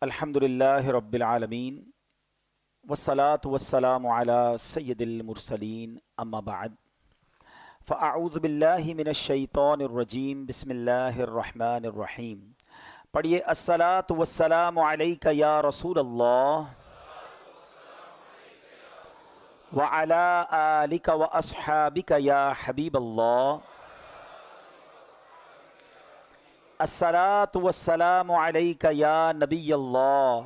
الحمدللہ رب العالمین والصلاة والسلام علی سید المرسلین اما بعد فاعوذ باللہ من الشیطان الرجیم بسم اللہ الرحمن الرحیم. پڑھیے الصلاة والسلام علیک یا رسول اللہ وعلی آلک واصحابک یا حبیب اللہ. الصلاة والسلام علیک یا نبی اللہ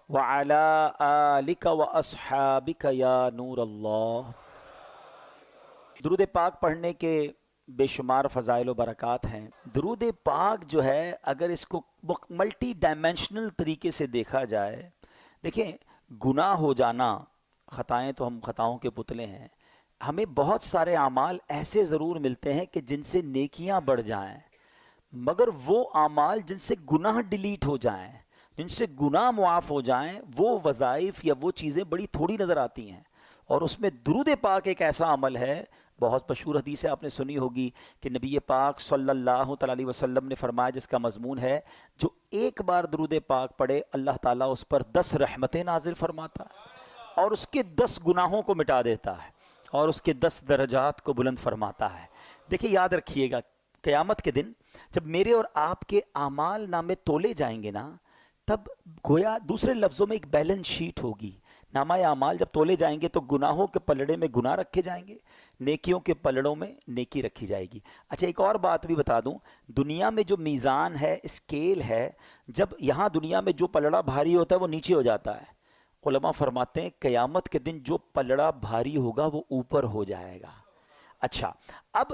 وعلی آلک واصحابک یا نور اللہ. درود پاک پڑھنے کے بے شمار فضائل و برکات ہیں. درود پاک جو ہے اگر اس کو ملٹی ڈائمینشنل طریقے سے دیکھا جائے، دیکھیں گناہ ہو جانا، خطائیں تو ہم خطاؤں کے پتلے ہیں، ہمیں بہت سارے اعمال ایسے ضرور ملتے ہیں کہ جن سے نیکیاں بڑھ جائیں، مگر وہ اعمال جن سے گناہ ڈیلیٹ ہو جائیں، جن سے گناہ معاف ہو جائیں، وہ وظائف یا وہ چیزیں بڑی تھوڑی نظر آتی ہیں. اور اس میں درود پاک ایک ایسا عمل ہے. بہت مشہور حدیث ہے، آپ نے سنی ہوگی کہ نبی پاک صلی اللہ تعالی علیہ وسلم نے فرمایا، جس کا مضمون ہے جو ایک بار درود پاک پڑھے اللہ تعالیٰ اس پر 10 رحمتیں نازل فرماتا ہے اور اس کے 10 گناہوں کو مٹا دیتا ہے اور اس کے 10 درجات کو بلند فرماتا ہے. دیکھیں یاد رکھیے گا، قیامت کے دن جب میرے اور آپ کے اعمال نامے تولے جائیں گے نا، تب گویا دوسرے لفظوں میں ایک بیلنس شیٹ ہوگی. نامہ اعمال جب تولے جائیں گے تو گناہوں کے پلڑے میں گناہ رکھے جائیں گے، نیکیوں کے پلڑوں میں نیکی رکھی جائے گی. اچھا ایک اور بات بھی بتا دوں، دنیا میں جو میزان ہے، اسکیل ہے، جب یہاں دنیا میں جو پلڑا بھاری ہوتا ہے وہ نیچے ہو جاتا ہے. علماء فرماتے ہیں قیامت کے دن جو پلڑا بھاری ہوگا وہ اوپر ہو جائے گا. اچھا اب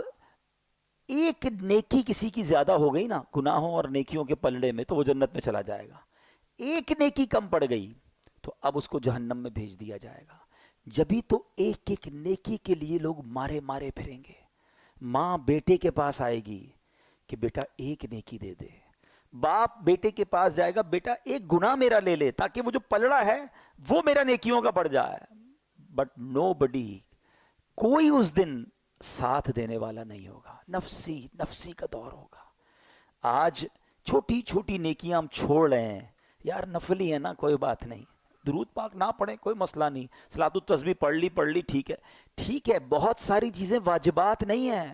ایک نیکی کسی کی زیادہ ہو گئی نا گناہوں اور نیکیوں کے پلڑے میں، تو وہ جنت میں چلا جائے گا. ایک نیکی کم پڑ گئی تو اب اس کو جہنم میں بھیج دیا جائے گا. جبھی تو ایک ایک نیکی کے لیے لوگ مارے مارے پھریں گے. ماں بیٹے کے پاس آئے گی کہ بیٹا ایک نیکی دے دے، باپ بیٹے کے پاس جائے گا، بیٹا ایک گناہ میرا لے لے تاکہ وہ جو پلڑا ہے وہ میرا نیکیوں کا بڑھ جائے. بٹ نو بڈی، کوئی اس دن ساتھ دینے والا نہیں ہوگا. نفسی نفسی کا دور ہوگا. آج چھوٹی چھوٹی نیکیاں ہم چھوڑ رہے ہیں، یار نفلی ہے نا کوئی بات نہیں، درود پاک نہ پڑھیں کوئی مسئلہ نہیں، صلاۃ التسبیح پڑھ لی ٹھیک ہے. ٹھیک ہے، بہت ساری چیزیں واجبات نہیں ہیں،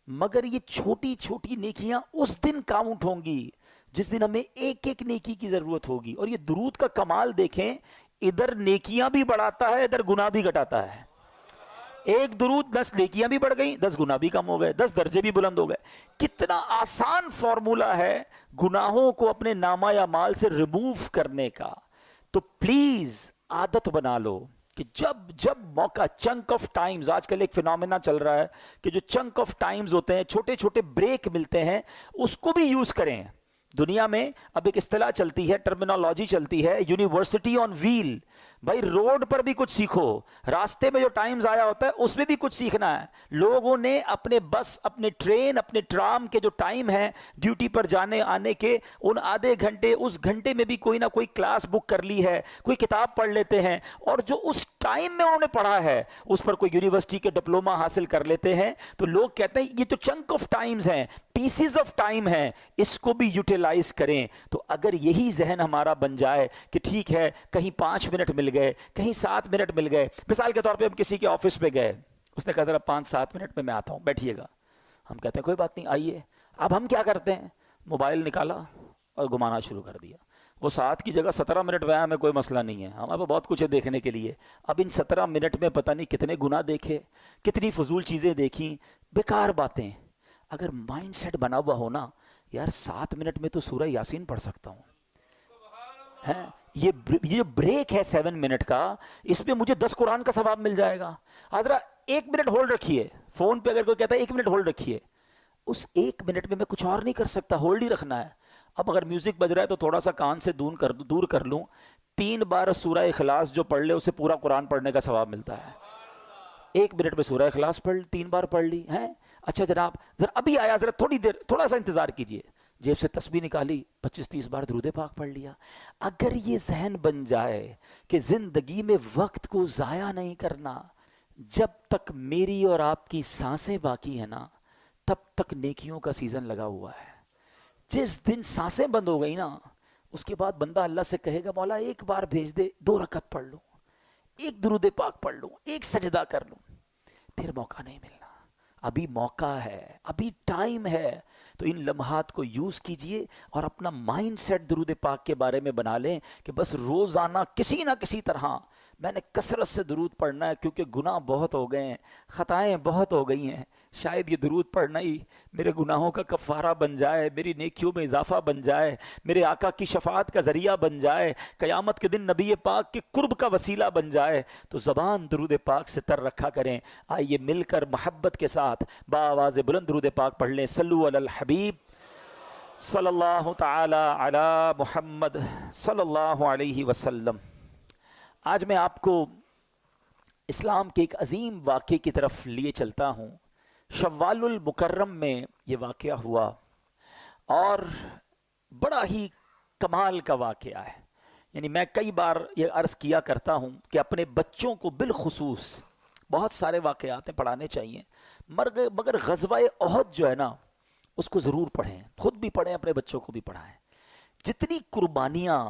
مگر یہ چھوٹی چھوٹی نیکیاں اس دن کاؤنٹ ہوں گی جس دن ہمیں ایک ایک نیکی کی ضرورت ہوگی. اور یہ درود کا کمال دیکھیں، ادھر نیکیاں بھی بڑھاتا ہے، ادھر گناہ بھی گھٹاتا ہے. ایک درود 10 نیکیاں بھی بڑھ گئیں، 10 گناہ بھی کم ہو گئے، 10 درجے بھی بلند ہو گئے. کتنا آسان فارمولا ہے گناہوں کو اپنے نامہ اعمال سے ریموو کرنے کا. تو پلیز عادت بنا لو کہ جب موقع، چنک آف ٹائمز، آج کل ایک فینومینا چل رہا ہے کہ جو چنک آف ٹائمز ہوتے ہیں، چھوٹے چھوٹے بریک ملتے ہیں، اس کو بھی یوز کریں. دنیا میں اب ایک اصطلاح چلتی ہے، ٹرمینالوجی چلتی ہے، یونیورسٹی آن ویل. بھائی روڈ پر بھی کچھ سیکھو، راستے میں جو ٹائم ضائع ہوتا ہے اس میں بھی کچھ سیکھنا ہے. لوگوں نے اپنے بس، اپنے ٹرین، اپنے ٹرام کے جو ٹائم ہے ڈیوٹی پر جانے آنے کے، ان آدھے گھنٹے، اس گھنٹے میں بھی کوئی نہ کوئی کلاس بک کر لی ہے، کوئی کتاب پڑھ لیتے ہیں، اور جو اس ٹائم میں انہوں نے پڑھا ہے اس پر کوئی یونیورسٹی کے ڈپلوما حاصل کر لیتے ہیں. تو لوگ کہتے ہیں یہ تو چنک آف ٹائمز ہیں، پیسز آف ٹائم ہیں، اس کو بھی یوٹیلائز کریں. تو اگر یہی ذہن ہمارا بن جائے کہ ٹھیک ہے کہیں 5 منٹ مل گئے، کہیں 7 منٹ مل گئے. مثال کے طور پہ ہم کسی کے آفس میں گئے، اس نے کہا ذرا 5-7 منٹ میں آتا ہوں، بیٹھیے گا. ہم کہتے ہیں کوئی بات نہیں آئیے. اب ہم کیا کرتے ہیں؟ موبائل نکالا اور گھمانا شروع کر دیا. وہ 7 کی جگہ 17 منٹ میں آیا، ہمیں کوئی مسئلہ نہیں ہے، ہمارے پاس بہت کچھ ہے دیکھنے کے لیے. اب ان 17 منٹ میں پتہ نہیں کتنے گناہ دیکھے، کتنی فضول چیزیں دیکھیں، بیکار باتیں. اگر مائنڈ سیٹ بنا ہوا ہونا، یار 7 منٹ میں تو سورہ یاسین پڑھ سکتا ہوں. یہ بریک ہے 7 منٹ کا، اس میں مجھے 10 قرآن کا ثواب مل جائے گا. حضرا 1 منٹ ہولڈ رکھیے. فون پہ اگر کوئی کہتا ہے 1 منٹ ہولڈ رکھیے، اس 1 منٹ میں کچھ اور نہیں کر سکتا، ہولڈ ہی رکھنا ہے. اب اگر میوزک بج رہا ہے تو تھوڑا سا کان سے دور کر لوں. 3 بار سورہ اخلاص جو پڑھ لے اسے پورا قرآن پڑھنے کا ثواب ملتا ہے. 1 منٹ میں سورہ اخلاص پڑھ 3 بار پڑھ لی ہیں. اچھا جناب ذرا ابھی آیا، ذرا تھوڑا سا انتظار کیجئے. جیب سے تسبیح نکالی، 25-30 بار درود پاک پڑھ لیا. اگر یہ ذہن بن جائے کہ زندگی میں وقت کو ضائع نہیں کرنا، جب تک میری اور آپ کی سانسیں باقی ہیں نا تب تک نیکیوں کا سیزن لگا ہوا ہے. جس دن سانسیں بند ہو گئی نا، اس کے بعد بندہ اللہ سے کہے گا مولا ایک بار بھیج دے، 2 رکعت پڑھ لوں، ایک درود پاک پڑھ لوں، ایک سجدہ کر لوں، پھر موقع نہیں ملنا۔ ابھی موقع ہے، ابھی ٹائم ہے، تو ان لمحات کو یوز کیجئے اور اپنا مائنڈ سیٹ درود پاک کے بارے میں بنا لیں کہ بس روزانہ کسی نہ کسی طرح میں نے کثرت سے درود پڑھنا ہے، کیونکہ گناہ بہت ہو گئے ہیں، خطائیں بہت ہو گئی ہیں، شاید یہ درود پڑھنا ہی میرے گناہوں کا کفارہ بن جائے، میری نیکیوں میں اضافہ بن جائے، میرے آقا کی شفاعت کا ذریعہ بن جائے، قیامت کے دن نبی پاک کے قرب کا وسیلہ بن جائے۔ تو زبان درود پاک سے تر رکھا کریں۔ آئیے مل کر محبت کے ساتھ بآواز بلند درود پاک پڑھ لیں۔ صلو علی الحبیب صلی اللہ تعالی علی محمد صلی اللہ علیہ وسلم۔ آج میں آپ کو اسلام کے ایک عظیم واقعے کی طرف لیے چلتا ہوں۔ شوال المکرم میں یہ واقعہ ہوا اور بڑا ہی کمال کا واقعہ ہے۔ یعنی میں کئی بار یہ عرض کیا کرتا ہوں کہ اپنے بچوں کو بالخصوص بہت سارے واقعات پڑھانے چاہیے، مگر غزوہ احد جو ہے نا اس کو ضرور پڑھیں، خود بھی پڑھیں، اپنے بچوں کو بھی پڑھائیں۔ جتنی قربانیاں،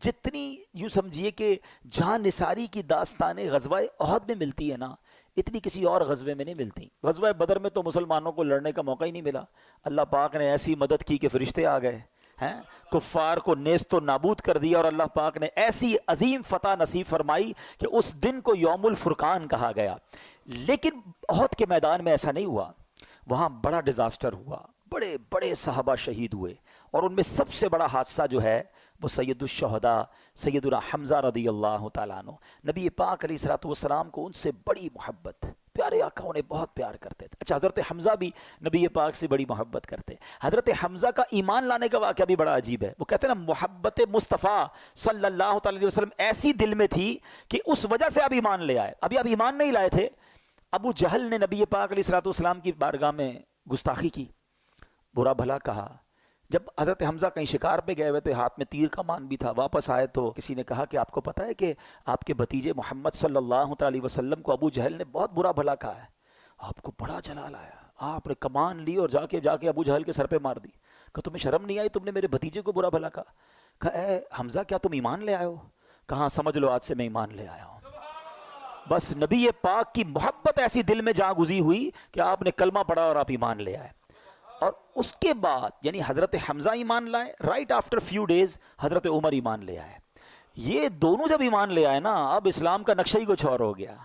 جتنی یوں سمجھیے کہ جان نثاری کی داستانیں غزوہ احد میں ملتی ہے نا، اتنی کسی اور غزوے میں نہیں ملتی۔ غزوہ بدر میں تو مسلمانوں کو لڑنے کا موقع ہی نہیں ملا، اللہ پاک نے ایسی مدد کی کہ فرشتے آ گئے ہیں، کفار کو نیست و نابود کر دیا، اور اللہ پاک نے ایسی عظیم فتح نصیب فرمائی کہ اس دن کو یوم الفرقان کہا گیا۔ لیکن احد کے میدان میں ایسا نہیں ہوا، وہاں بڑا ڈیزاسٹر ہوا، بڑے بڑے صحابہ شہید ہوئے، اور ان میں سب سے بڑا حادثہ جو ہے وہ سید الشہداء سیدنا حمزہ رضی اللہ تعالیٰ عنہ۔ نبی پاک علیہ الصلوۃ والسلام کو ان سے بڑی محبت، پیارے آقا انہیں بہت پیار کرتے تھے۔ اچھا، حضرت حمزہ بھی نبی پاک سے بڑی محبت کرتے۔ حضرت حمزہ کا ایمان لانے کا واقعہ بھی بڑا عجیب ہے۔ وہ کہتے ہیں نا، محبت مصطفیٰ صلی اللہ تعالی علیہ وسلم ایسی دل میں تھی کہ اس وجہ سے آپ ایمان لے آئے۔ ابھی آپ ایمان نہیں لائے تھے، ابو جہل نے نبی پاک علیہ الصلوۃ والسلام کی بارگاہ میں گستاخی کی، برا بھلا کہا۔ جب حضرت حمزہ کہیں شکار پہ گئے ہوئے تھے، ہاتھ میں تیر کمان بھی تھا، واپس آئے تو کسی نے کہا کہ آپ کو پتہ ہے کہ آپ کے بھتیجے محمد صلی اللہ علیہ وسلم کو ابو جہل نے بہت برا بھلا کہا ہے۔ آپ کو بڑا جلال آیا، آپ نے کمان لی اور جا کے ابو جہل کے سر پہ مار دی۔ کہ تمہیں شرم نہیں آئی، تم نے میرے بھتیجے کو برا بھلا کہا؟ اے حمزہ، کیا تم ایمان لے آئے ہو؟ کہاں، سمجھ لو آج سے میں ایمان لے آیا ہوں۔ بس نبی پاک کی محبت ایسی دل میں جا گزی ہوئی کہ آپ نے کلمہ پڑھا اور آپ ایمان لے آئے۔ اور اس کے بعد یعنی حضرت حمزہ ایمان لائے، رائٹ آفٹر فیو ڈیز حضرت عمر ایمان لے آئے۔ یہ دونوں جب ایمان لے آئے نا، اب اسلام کا نقشہ ہی کچھ اور ہو گیا۔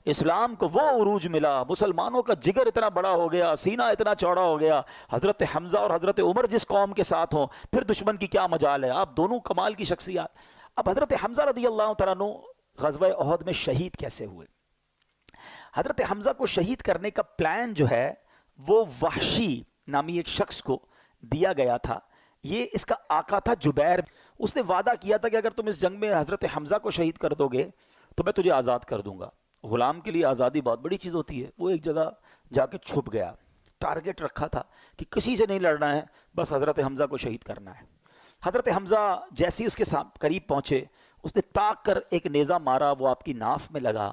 اسلام کو وہ عروج ملا، مسلمانوں کا جگر اتنا بڑا ہو گیا، سینہ اتنا چوڑا ہو گیا۔ حضرت حمزہ اور حضرت عمر جس قوم کے ساتھ ہوں، پھر دشمن کی کیا مجال ہے؟ آپ دونوں کمال کی شخصیات۔ اب حضرت حمزہ رضی اللہ تعالیٰ عنہ غزوہ احد میں شہید کیسے ہوئے؟ حضرت حمزہ کو شہید کرنے کا پلان جو ہے وہ وحشی نامی ایک شخص کو دیا گیا تھا۔ یہ اس کا آقا تھا جبیر۔ اس نے وعدہ کیا تھا کہ اگر تم اس جنگ میں حضرت حمزہ کو شہید کر دو گے تو میں تجھے آزاد کر دوں گا۔ غلام کے لیے آزادی بہت بڑی چیز ہوتی ہے۔ وہ ایک جگہ جا کے چھپ گیا، ٹارگٹ رکھا تھا کہ کسی سے نہیں لڑنا ہے، بس حضرت حمزہ کو شہید کرنا ہے۔ حضرت حمزہ جیسے ہی اس کے قریب پہنچے، اس نے تاک کر ایک نیزہ مارا، وہ آپ کی ناف میں لگا،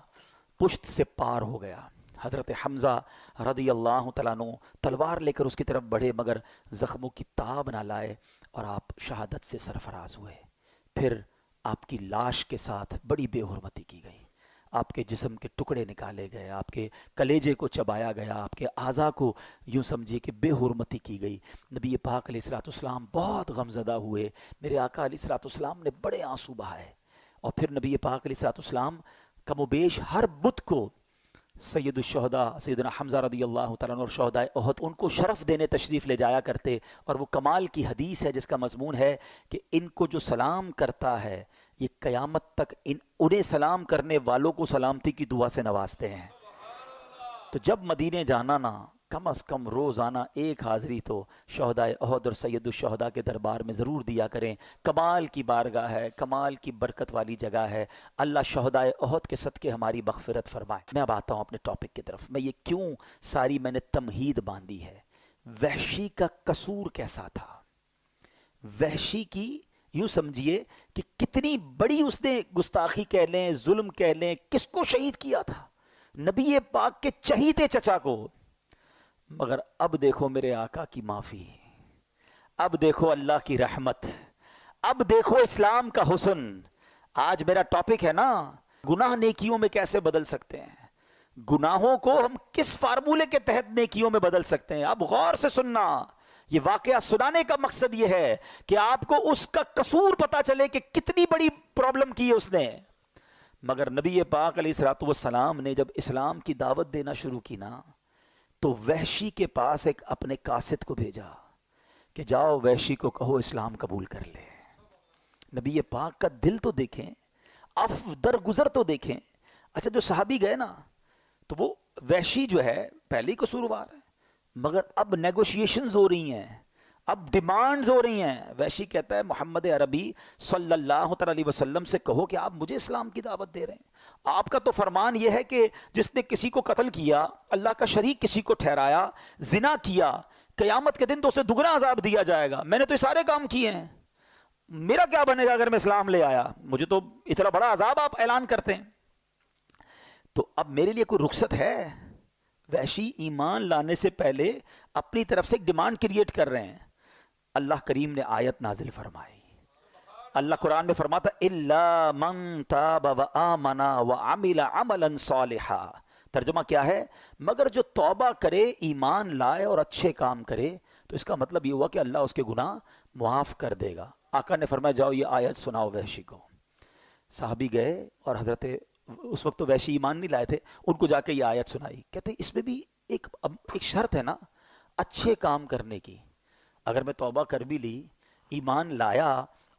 پشت سے پار ہو گیا۔ حضرت حمزہ رضی اللہ تعالیٰ عنہ تلوار لے کر اس کی طرف بڑھے، مگر زخموں کی تاب نہ لائے اور آپ شہادت سے سرفراز ہوئے۔ پھر آپ کی لاش کے ساتھ بڑی بے حرمتی کی گئی، آپ کے جسم کے ٹکڑے نکالے گئے، آپ کے کلیجے کو چبایا گیا، آپ کے اعضاء کو یوں سمجھیے کہ بے حرمتی کی گئی۔ نبی پاک علیہ الصلوۃ والسلام بہت غمزدہ ہوئے، میرے آقا علیہ الصلوۃ والسلام نے بڑے آنسو بہائے۔ اور پھر نبی پاک علیہ الصلوۃ والسلام کم و بیش ہر بدھ کو سید الشہداء سیدنا حمزہ رضی اللہ تعالیٰ عنہ اور شہداء احد ان کو شرف دینے تشریف لے جایا کرتے۔ اور وہ کمال کی حدیث ہے جس کا مضمون ہے کہ ان کو جو سلام کرتا ہے یہ قیامت تک انہیں سلام کرنے والوں کو سلامتی کی دعا سے نوازتے ہیں۔ تو جب مدینے جانا نا، کم از کم روزانہ ایک حاضری تو شہداء احد اور سید الشہداء کے دربار میں ضرور دیا کریں۔ کمال کی بارگاہ ہے، کمال کی برکت والی جگہ ہے۔ اللہ شہداء احد کے صدقے ہماری مغفرت فرمائے۔ میں اب آتا ہوں اپنے ٹاپک کی طرف۔ میں یہ کیوں ساری میں نے تمہید باندھی ہے؟ وحشی کا قصور کیسا تھا؟ وحشی کی یوں سمجھیے کہ کتنی بڑی اس نے گستاخی کہہ لیں، ظلم کہہ لیں، کس کو شہید کیا تھا؟ نبی پاک کے چہیتے چچا کو۔ مگر اب دیکھو میرے آقا کی معافی، اب دیکھو اللہ کی رحمت، اب دیکھو اسلام کا حسن. آج میرا ٹاپک ہے نا، گناہ نیکیوں میں کیسے بدل سکتے ہیں، گناہوں کو ہم کس فارمولے کے تحت نیکیوں میں بدل سکتے ہیں. اب غور سے سننا، یہ واقعہ سنانے کا مقصد یہ ہے کہ آپ کو اس کا قصور پتا چلے کہ کتنی بڑی پرابلم کی ہے اس نے. مگر نبی پاک علیہ الصلوۃ والسلام نے جب اسلام کی دعوت دینا شروع کی نا، تو وحشی کے پاس ایک اپنے قاصد کو بھیجا کہ جاؤ وحشی کو کہو اسلام قبول کر لے. نبی پاک کا دل تو دیکھیں، درگزر تو دیکھیں. اچھا جو صحابی گئے نا، تو وہ وحشی جو ہے پہلے ہی قصوروار ہے، مگر اب نیگوشیشنز ہو رہی ہیں، اب ڈیمانڈز ہو رہی ہیں. وحشی کہتا ہے محمد عربی صلی اللہ علیہ وسلم سے کہو کہ آپ مجھے اسلام کی دعوت دے رہے ہیں. آپ کا تو فرمان یہ ہے کہ جس نے کسی کو قتل کیا، اللہ کا شریک کسی کو ٹھہرایا، زنا کیا، قیامت کے دن تو اسے دگنا عذاب دیا جائے گا. میں نے تو یہ سارے کام کیے ہیں، میرا کیا بنے گا اگر میں اسلام لے آیا؟ مجھے تو اتنا بڑا عذاب آپ اعلان کرتے ہیں. تو اب میرے لیے کوئی رخصت ہے؟ وحشی ایمان لانے سے پہلے اپنی طرف سے ایک ڈیمانڈ کریٹ کر رہے ہیں. اللہ کریم نے آیت نازل فرمائی. اللہ قرآن میں فرماتا الا من تاب وآمن وعمل عملا صالحا. ترجمہ کیا ہے؟ مگر جو توبہ کرے، ایمان لائے اور اچھے کام کرے، تو اس کا مطلب یہ ہوا کہ اللہ اس کے گناہ معاف کر دے گا. آقا نے فرمایا جاؤ یہ آیت سناؤ وحشی کو. صحابی گئے اور حضرت، اس وقت تو وحشی ایمان نہیں لائے تھے، ان کو جا کے یہ آیت سنائی. کہتے اس میں بھی ایک شرط ہے نا اچھے کام کرنے کی. اگر میں توبہ کر بھی لی، ایمان لایا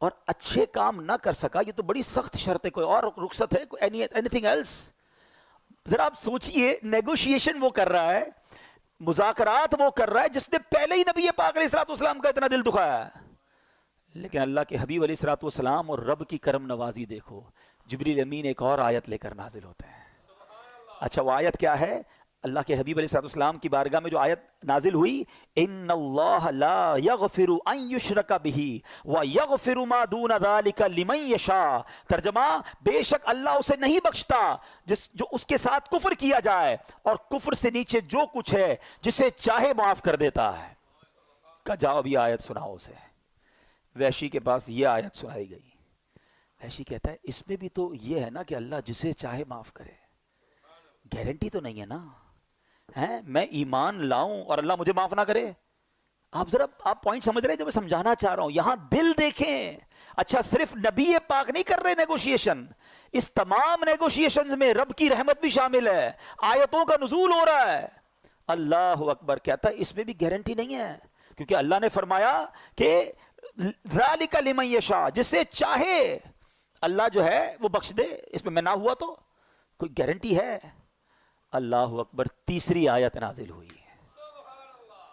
اور اچھے کام نہ کر سکا، یہ تو بڑی سخت شرط ہے. کوئی اور رخصت ہے؟ Anything else? ذرا آپ سوچئے، نیگوشیشن وہ کر رہا ہے، مذاکرات وہ کر رہا ہے جس نے پہلے ہی نبی پاک علیہ الصلوۃ والسلام کا اتنا دل دکھایا ہے. لیکن اللہ کے حبیب علیہ الصلوۃ والسلام اور رب کی کرم نوازی دیکھو، جبریل امین ایک اور آیت لے کر نازل ہوتے ہیں. اچھا وہ آیت کیا ہے؟ اللہ کے حبیب علیہ الصلوۃ والسلام کی بارگاہ میں جو آیت نازل ہوئی، ان اللہ لا یغفر ان یشرک بہ ویغفر ما دون ذلک لمن یشاء. ترجمہ، بے شک اللہ اسے نہیں بخشتا جو اس کے ساتھ کفر کیا جائے، اور کفر سے نیچے جو کچھ ہے جسے چاہے معاف کر دیتا ہے. کہ جاؤ ابھی آیت سناؤ اسے. وحشی کے پاس یہ آیت سنائی گئی. وحشی کہتا ہے اس میں بھی تو یہ ہے نا کہ اللہ جسے چاہے معاف کرے. گارنٹی تو نہیں ہے نا، میں ایمان لاؤں اور اللہ مجھے معاف نہ کرے. آپ پوائنٹ سمجھ رہے ہیں جو میں سمجھانا چاہ رہا ہوں؟ یہاں دل دیکھیں. اچھا صرف نبی پاک نہیں کر رہے نیگوشیشن، اس تمام نیگوشیشنز میں رب کی رحمت بھی شامل ہے، آیتوں کا نزول ہو رہا ہے. اللہ اکبر. کہتا ہے اس میں بھی گارنٹی نہیں ہے، کیونکہ اللہ نے فرمایا کہ ذالک لمن یشاء، جسے چاہے اللہ جو ہے وہ بخش دے. اس میں نہ ہوا تو کوئی گارنٹی ہے؟ اللہ اکبر. تیسری آیت نازل ہوئی.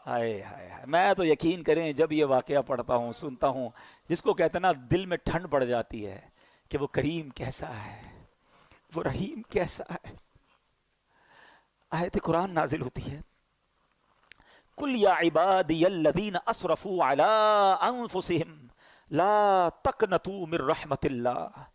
ہائے ہائے ہائے، میں تو یقین کریں جب یہ واقعہ پڑھتا ہوں، سنتا ہوں، جس کو کہتے ہیں نا دل میں ٹھنڈ پڑ جاتی ہے کہ وہ کریم کیسا ہے، وہ رحیم کیسا ہے. آیت قرآن نازل ہوتی ہے، قل یا عبادی الذین اسرفوا علی انفسہم لا تقنطوا من رحمت اللہ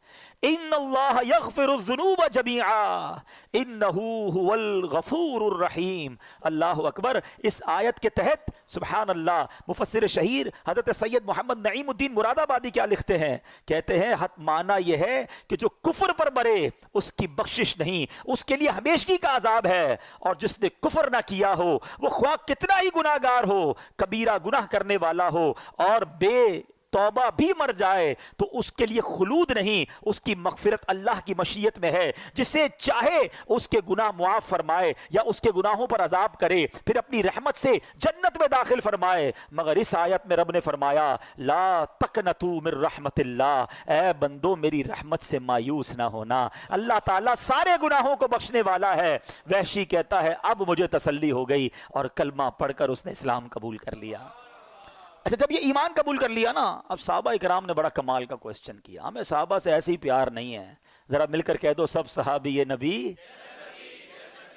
ان اللہ یغفر الذنوب جمیعا انہ هو الغفور الرحیم. اللہ اکبر. اس آیت کے تحت سبحان اللہ مفسر شہیر حضرت سید محمد نعیم الدین مراد آبادی کیا لکھتے ہیں؟ کہتے ہیں معنی یہ ہے کہ جو کفر پر مرے اس کی بخشش نہیں، اس کے لیے ہمیشگی کا عذاب ہے. اور جس نے کفر نہ کیا ہو، وہ خواہ کتنا ہی گناہ گار ہو، کبیرہ گناہ کرنے والا ہو، اور بے توبہ بھی مر جائے، تو اس کے لیے خلود نہیں، اس کی مغفرت اللہ کی مشیت میں ہے. جسے چاہے اس کے گناہ معاف فرمائے یا اس کے گناہوں پر عذاب کرے، پھر اپنی رحمت سے جنت میں داخل فرمائے. مگر اس آیت میں رب نے فرمایا لا تقنطوا من رحمت اللہ، اے بندو میری رحمت سے مایوس نہ ہونا، اللہ تعالیٰ سارے گناہوں کو بخشنے والا ہے. وحشی کہتا ہے اب مجھے تسلی ہو گئی، اور کلمہ پڑھ کر اس نے اسلام قبول کر لیا. اچھا جب یہ ایمان قبول کر لیا نا، اب صحابہ اکرام نے بڑا کمال کا کوسچن کیا. ہمیں صحابہ سے ایسے ہی پیار نہیں ہے. ذرا مل کر کہہ دو سب صحابی یہ نبی.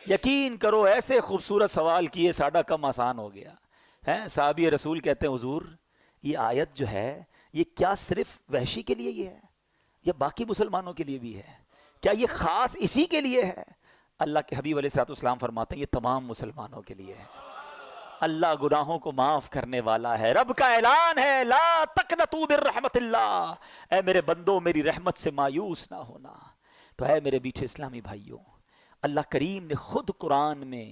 یقین کرو ایسے خوبصورت سوال کیے ساڈا کم آسان ہو گیا ہے. صحابی رسول کہتے ہیں حضور یہ آیت جو ہے یہ کیا صرف وحشی کے لیے یہ ہے یا باقی مسلمانوں کے لیے بھی ہے؟ کیا یہ خاص اسی کے لیے ہے؟ اللہ کے حبیب علیہ الصلوۃ والسلام فرماتے ہیں یہ تمام مسلمانوں کے لیے ہے. اللہ گناہوں کو معاف کرنے والا ہے. رب کا اعلان ہے لا تقنطوا من رحمت اللہ, اے میرے بندو میری رحمت سے مایوس نہ ہونا. تو اے میرے میٹھے اسلامی بھائیوں, اللہ کریم نے خود قرآن میں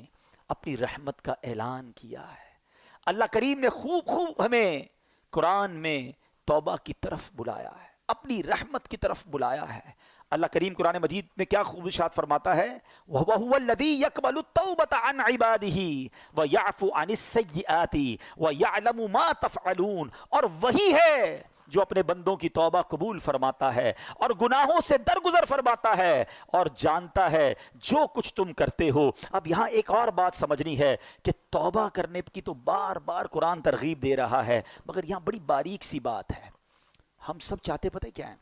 اپنی رحمت کا اعلان کیا ہے. اللہ کریم نے خوب ہمیں قرآن میں توبہ کی طرف بلایا ہے, اپنی رحمت کی طرف بلایا ہے. اللہ کریم قرآن مجید میں کیا خوب ارشاد فرماتا ہے, وَهُوَ الَّذِي يَقْبَلُ التَّوْبَةَ عَنْ عِبَادِهِ وَيَعْفُو عَنِ السَّيِّئَاتِ وَيَعْلَمُ مَا تَفْعَلُونَ, اور وہی ہے جو اپنے بندوں کی توبہ قبول فرماتا ہے اور گناہوں سے درگزر فرماتا ہے اور جانتا ہے جو کچھ تم کرتے ہو. اب یہاں ایک اور بات سمجھنی ہے کہ توبہ کرنے کی تو بار بار قرآن ترغیب دے رہا ہے, مگر یہاں بڑی باریک سی بات ہے. ہم سب چاہتے پتہ کیا ہے,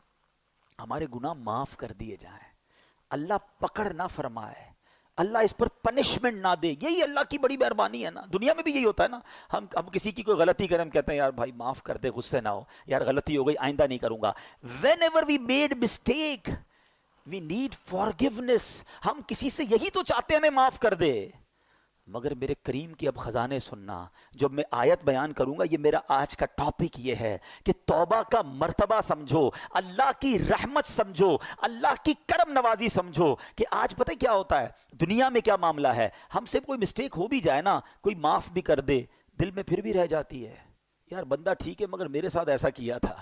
ہمارے گناہ معاف کر دیے جائیں, اللہ پکڑ نہ فرمائے, اللہ اس پر پنشمنٹ نہ دے. یہی اللہ کی بڑی مہربانی ہے نا. دنیا میں بھی یہی ہوتا ہے نا, ہم کسی کی کوئی غلطی کریں, ہم کہتے ہیں یار بھائی معاف کر دے, غصے نہ ہو, یار غلطی ہو گئی آئندہ نہیں کروں گا. whenever we made mistake we need forgiveness. ہم کسی سے یہی تو چاہتے ہیں ہمیں معاف کر دے. مگر میرے کریم کی اب خزانے سننا, جو میں آیت بیان کروں گا, یہ میرا آج کا ٹاپک یہ ہے کہ توبہ کا مرتبہ سمجھو, اللہ کی رحمت سمجھو, اللہ کی کرم نوازی سمجھو. کہ آج پتہ کیا ہوتا ہے دنیا میں, کیا معاملہ ہے, ہم سے کوئی مسٹیک ہو بھی جائے نا, کوئی معاف بھی کر دے, دل میں پھر بھی رہ جاتی ہے یار بندہ ٹھیک ہے مگر میرے ساتھ ایسا کیا تھا,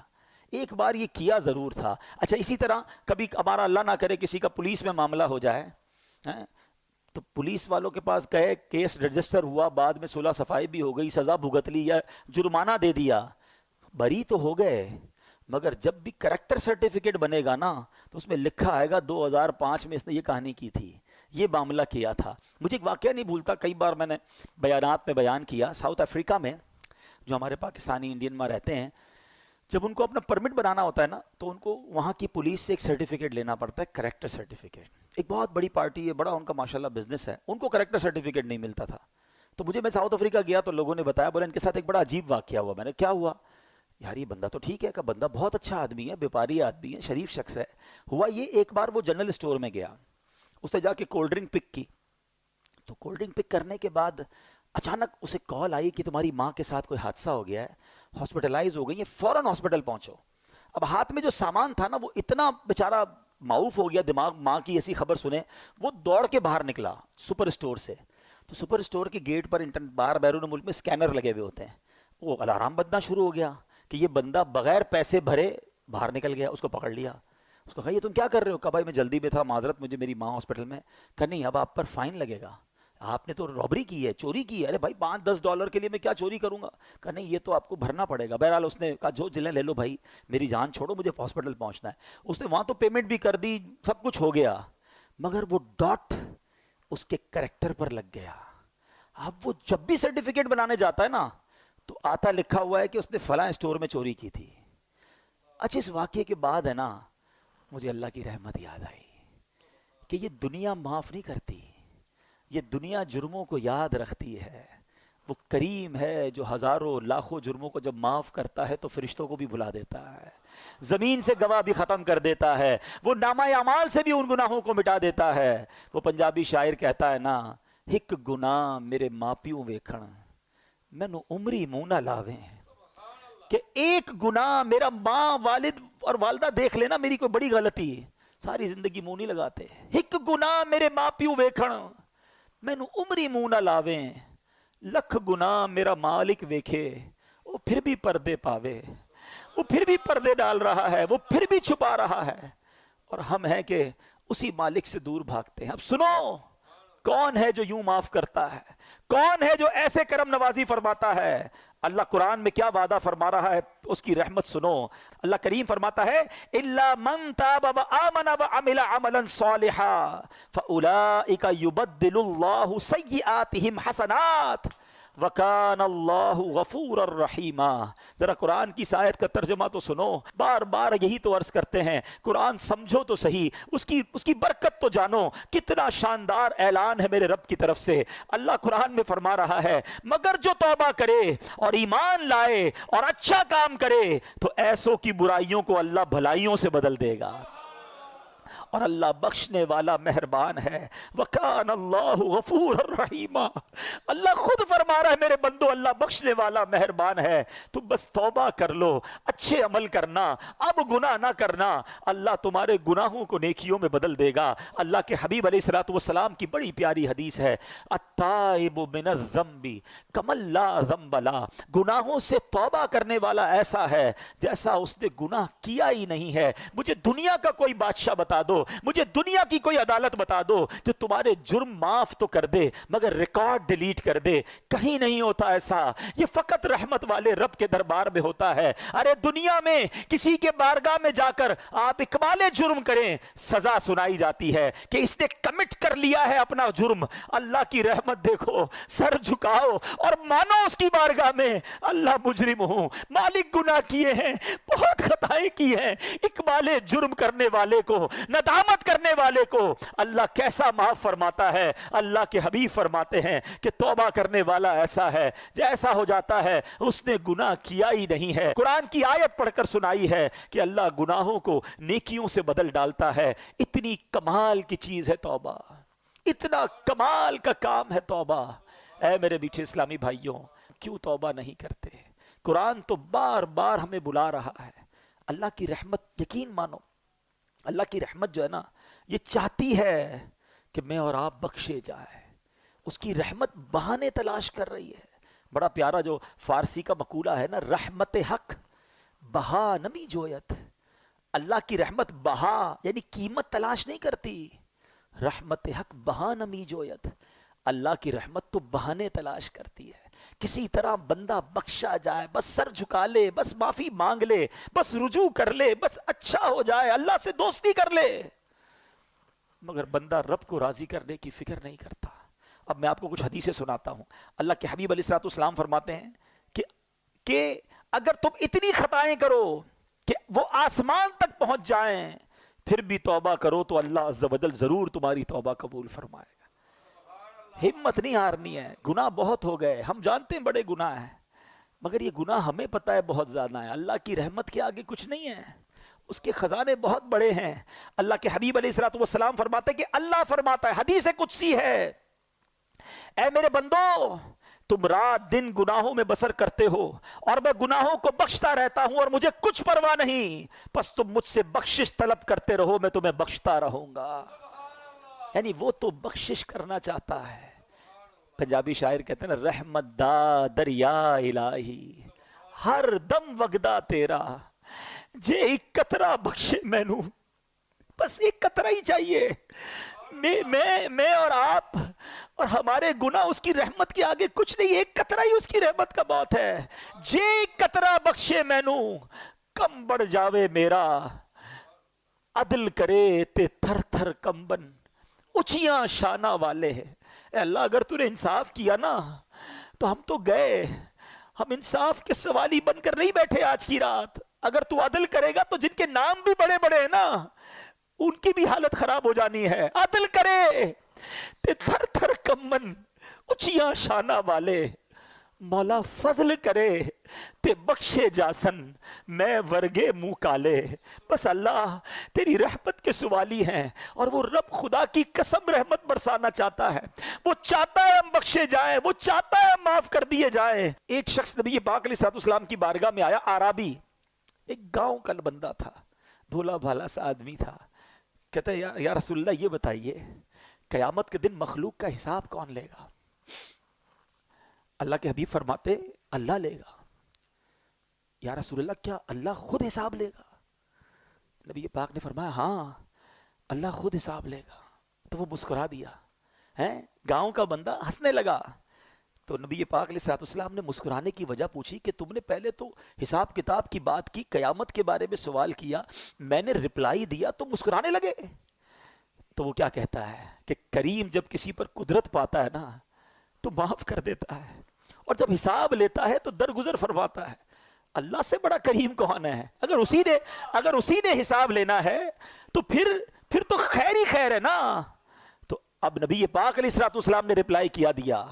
ایک بار یہ کیا ضرور تھا. اچھا اسی طرح کبھی ہمارا اللہ نہ کرے کسی کا پولیس میں معاملہ ہو جائے, تو پولیس والوں کے پاس گئے, کیس رجسٹر ہوا, بعد میں صلح صفائی بھی ہو گئی, سزا بھگت لی یا جرمانہ دے دیا, بری تو ہو گئے, مگر جب بھی کریکٹر سرٹیفکیٹ بنے گا نا تو اس میں لکھا آئے گا 2005 میں اس نے یہ کہانی کی تھی, یہ معاملہ کیا تھا. مجھے ایک واقعہ نہیں بھولتا, کئی بار میں نے بیانات میں بیان کیا, ساؤتھ افریقہ میں جو ہمارے پاکستانی انڈین میں رہتے ہیں, جب ان کو اپنا پرمٹ بنانا ہوتا ہے نا تو ان کو وہاں کی پولیس سے ایک سرٹیفکیٹ لینا پڑتا ہے, کریکٹر سرٹیفکیٹ. ایک بہت بڑی پارٹی ہے, بڑا ان کا ماشاءاللہ بزنس ہے, ان کو کریکٹر سرٹیفکیٹ نہیں ملتا تھا. تو میں ساؤتھ افریقہ گیا تو لوگوں نے بتایا, بولے ان کے ساتھ ایک بڑا عجیب واقعہ ہوا. میں نے کیا ہوا, یار یہ بندہ تو ٹھیک ہے, کہ بندہ بہت اچھا آدمی ہے, بیپاری آدمی ہے, شریف شخص ہے. ہوا یہ, ایک بار وہ جنرل اسٹور میں گیا, اس نے جا کے کولڈ ڈرنک پک کی, تو کولڈ ڈرنک پک کرنے کے بعد اچانک اسے کال آئی کہ تمہاری ماں کے ساتھ کوئی حادثہ ہو گیا ہے, ہاسپٹلائز ہو گئی ہے, فوراً ہاسپٹل پہنچو. اب ہاتھ میں جو سامان تھا نا وہ اتنا بیچارہ معروف ہو گیا دماغ, ماں کی ایسی خبر سنے وہ دوڑ کے باہر نکلا سپر اسٹور سے. تو سپر اسٹور کے گیٹ پر باہر بیرون ملک میں اسکینر لگے ہوئے ہوتے ہیں, وہ الارم بجنا شروع ہو گیا کہ یہ بندہ بغیر پیسے بھرے باہر نکل گیا. اس کو پکڑ لیا, اس کو کہا یہ تم کیا کر رہے ہو, کہا بھائی میں جلدی میں تھا, معذرت, مجھے میری ماں ہاسپٹل میں. کہا نہیں اب آپ پر فائن لگے گا, آپ نے تو رابری کی ہے, چوری کی ہے. ارے بھائی $5-10 کے لیے میں کیا چوری کروں گا, کہا نہیں یہ تو آپ کو بھرنا پڑے گا. بہرحال اس نے کہا جو جلیں لے لو بھائی, میری جان چھوڑو, مجھے ہاسپٹل پہنچنا ہے. اس نے وہاں تو پیمنٹ بھی کر دی, سب کچھ ہو گیا, مگر وہ ڈاٹ اس کے کریکٹر پر لگ گیا. اب وہ جب بھی سرٹیفکیٹ بنانے جاتا ہے نا تو آتا لکھا ہوا ہے کہ اس نے فلاں اسٹور میں چوری کی تھی. اچھا اس واقعے کے بعد ہے نا مجھے اللہ کی رحمت یاد آئی کہ یہ دنیا معاف نہیں کرتی, یہ دنیا جرموں کو یاد رکھتی ہے. وہ کریم ہے جو ہزاروں لاکھوں جرموں کو جب معاف کرتا ہے تو فرشتوں کو بھی بلا دیتا ہے, زمین سے گواہ بھی ختم کر دیتا ہے, وہ نامہ اعمال سے بھی ان گناہوں کو مٹا دیتا ہے. وہ پنجابی شاعر کہتا ہے نا, ایک گناہ میرے ماں پیوں ویکھن مینوں عمری منہ نہ لاویں, کہ ایک گناہ میرا ماں والد اور والدہ دیکھ لینا میری کوئی بڑی غلطی, ساری زندگی منہ نہیں لگاتے. ایک گناہ میرے ماں پیوں ویکھن مینوں عمری منہ نہ لاویں, لکھ گناہ میرا مالک ویکھے وہ پھر بھی پردے پاوے. وہ پھر بھی پردے ڈال رہا ہے, وہ پھر بھی چھپا رہا ہے, اور ہم ہیں کہ اسی مالک سے دور بھاگتے ہیں. اب سنو, کون ہے جو یوں معاف کرتا ہے, کون ہے جو ایسے کرم نوازی فرماتا ہے. اللہ قرآن میں کیا وعدہ فرما رہا ہے, اس کی رحمت سنو. اللہ کریم فرماتا ہے الا من تاب وآمن وعمل عملا صالحا فاولئک یبدل اللہ سیئاتہم حسنات وَكَانَ اللَّهُ غَفُورًا رَحِيمًا. ذرا قرآن کی آیت کا ترجمہ تو سنو, بار بار یہی تو عرض کرتے ہیں, قرآن سمجھو تو صحیح, اس کی برکت تو جانو. کتنا شاندار اعلان ہے میرے رب کی طرف سے. اللہ قرآن میں فرما رہا ہے مگر جو توبہ کرے اور ایمان لائے اور اچھا کام کرے تو ایسوں کی برائیوں کو اللہ بھلائیوں سے بدل دے گا, اور اللہ بخشنے والا مہربان ہے. وَكَانَ اللَّهُ غَفُورًا رَحِيمًا. اللہ خود فرما رہا ہے میرے بندو اللہ بخشنے والا مہربان ہے. تم بس توبہ کر لو, اچھے عمل کرنا, اب گناہ نہ کرنا, اللہ تمہارے گناہوں کو نیکیوں میں بدل دے گا. اللہ کے حبیب علیہ الصلوۃ والسلام کی بڑی پیاری حدیث ہے, التائب من الذنب کمن لا ذنب له. گناہوں سے توبہ کرنے والا ایسا ہے جیسا اس نے گناہ کیا ہی نہیں ہے. مجھے دنیا کا کوئی بادشاہ بتا دو, مجھے دنیا کی کوئی عدالت بتا دو جو تمہارے جرم معاف تو کر دے مگر ریکارڈ ڈیلیٹ کر دے. کہیں نہیں ہوتا ایسا, یہ فقط رحمت والے رب کے دربار میں ہوتا ہے. ارے دنیا میں کسی کے بارگاہ میں جا کر آپ اقبال جرم کریں, سزا سنائی جاتی ہے کہ اس نے کمٹ کر لیا ہے اپنا جرم. اللہ کی رحمت دیکھو, سر جھکاؤ اور مانو اس کی بارگاہ میں اللہ مجرم ہوں, مالک گناہ کیے ہیں, بہت خطائیں کی ہیں. اقبال جرم کرنے والے کو, ندامت کرنے والے کو اللہ کیسا معاف فرماتا ہے. اللہ کے حبیب فرماتے ہیں کہ توبہ کرنے والا ایسا ہے جیسا ہو جاتا ہے اس نے گناہ کیا ہی نہیں ہے. قرآن کی آیت پڑھ کر سنائی ہے کہ اللہ گناہوں کو نیکیوں سے بدل ڈالتا ہے. اتنی کمال کی چیز ہے توبہ, اتنا کمال کا کام ہے توبہ. اے میرے میٹھے اسلامی بھائیوں, کیوں توبہ نہیں کرتے؟ قرآن تو بار بار ہمیں بلا رہا ہے. اللہ کی رحمت, یقین مانو اللہ کی رحمت جو ہے نا یہ چاہتی ہے کہ میں اور آپ بخشے جائے. اس کی رحمت بہانے تلاش کر رہی ہے. بڑا پیارا جو فارسی کا مقولہ ہے نا, رحمت حق بہا نمی جویت. اللہ کی رحمت بہا یعنی قیمت تلاش نہیں کرتی, رحمت حق بہا نمی جویت. اللہ کی رحمت تو بہانے تلاش کرتی ہے. کسی طرح بندہ بخشا جائے, بس سر جھکا لے, بس معافی مانگ لے, بس رجوع کر لے, بس اچھا ہو جائے, اللہ سے دوستی کر لے. مگر بندہ رب کو راضی کرنے کی فکر نہیں کرتا. اب میں آپ کو کچھ حدیثیں سناتا ہوں. اللہ کے حبیب علیہ الصلوۃ والسلام فرماتے ہیں کہ اگر تم اتنی خطائیں کرو کہ وہ آسمان تک پہنچ جائیں پھر بھی توبہ کرو تو اللہ عز و جل ضرور تمہاری توبہ قبول فرمائے گا. ہمت نہیں ہارنی ہے. گناہ بہت ہو گئے, ہم جانتے ہیں بڑے گناہ ہیں, مگر یہ گناہ ہمیں پتہ ہے بہت زیادہ ہے. اللہ کی رحمت کے آگے کچھ نہیں ہے, اس کے خزانے بہت بڑے ہیں. اللہ کے حبیب علیہ الصلوۃ والسلام فرماتے ہیں کہ اللہ فرماتا ہے, حدیث قدسی ہے, اے میرے بندو تم رات دن گناہوں میں بسر کرتے ہو اور میں گناہوں کو بخشتا رہتا ہوں اور مجھے کچھ پرواہ نہیں, پس تم مجھ سے بخشش طلب کرتے رہو, میں تمہیں بخشتا رہوں گا. یعنی وہ تو بخشش کرنا چاہتا ہے. پنجابی شاعر کہتے ہیں نا, رحمت دا دریا الہی ہر دم وگدا تیرا, جے ایک قطرہ بخشے مینو. بس ایک قطرہ ہی چاہیے. میں اور آپ اور ہمارے گناہ اس کی رحمت کے آگے کچھ نہیں. ایک قطرہ ہی اس کی رحمت کا بہت ہے. جے ایک قطرہ بخشے مینو کم بڑھ جاوے میرا, عدل کرے تے تھر تھر کمبن اچیاں شانہ والے. اے اللہ اگر تو نے انصاف کیا نا تو ہم تو گئے, ہم انصاف کے سوالی بن کر نہیں بیٹھے آج کی رات. اگر تو عدل کرے گا تو جن کے نام بھی بڑے بڑے ہیں نا ان کی بھی حالت خراب ہو جانی ہے. عدل کرے تے تھر تھر کمن اچیاں شانہ والے, مولا فضل کرے تے بخشے جاسن میں ورگے منہ کالے. بس اللہ تیری رحمت کے سوالی ہیں اور وہ رب خدا کی قسم رحمت برسانا چاہتا ہے. وہ چاہتا ہے ہم بخشے جائیں, وہ چاہتا ہے ہم معاف کر دیے جائیں. ایک شخص نبی پاک علیہ الصلوۃ والسلام کی بارگاہ میں آیا, عربی, ایک گاؤں کا بندہ تھا, بھولا بھالا سا آدمی تھا. کہتا ہے یا رسول اللہ یہ بتائیے قیامت کے دن مخلوق کا حساب کون لے گا؟ اللہ کے حبیب فرماتے اللہ لے گا. یا رسول اللہ کیا اللہ خود حساب لے گا؟ نبی پاک نے فرمایا ہاں اللہ خود حساب لے گا. تو وہ مسکرا دیا, گاؤں کا بندہ ہنسنے لگا. تو نبی پاک علیہ الصلوۃ والسلام نے مسکرانے کی وجہ پوچھی کہ تم نے پہلے تو حساب کتاب کی بات کی, قیامت کے بارے میں سوال کیا, میں نے رپلائی دیا تو مسکرانے لگے. تو وہ کیا کہتا ہے کہ کریم جب کسی پر قدرت پاتا ہے نا تو معاف کر دیتا ہے, اور جب حساب لیتا ہے تو درگزر فرماتا ہے. اللہ سے بڑا کریم کون ہے؟ اگر اسی نے حساب لینا ہے تو پھر تو خیر ہی خیر ہے نا. تو اب نبی پاک علیہ الصلوۃ والسلام نے رپلائی کیا دیا